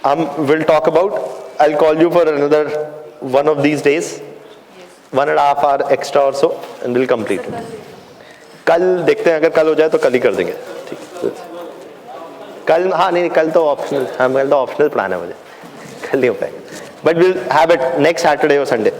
[SPEAKER 1] हम will talk about. I'll call you for another one of these days, 1.5 hour extra or so, and we'll complete it. कल देखते हैं, अगर कल हो जाए तो कल ही कर देंगे. ठीक. कल हाँ नहीं कल तो ऑप्शनल, हाँ कल तो ऑप्शनल पढ़ाना है मुझे, कल नहीं हो पाएगा. But we'll have it next Saturday or Sunday.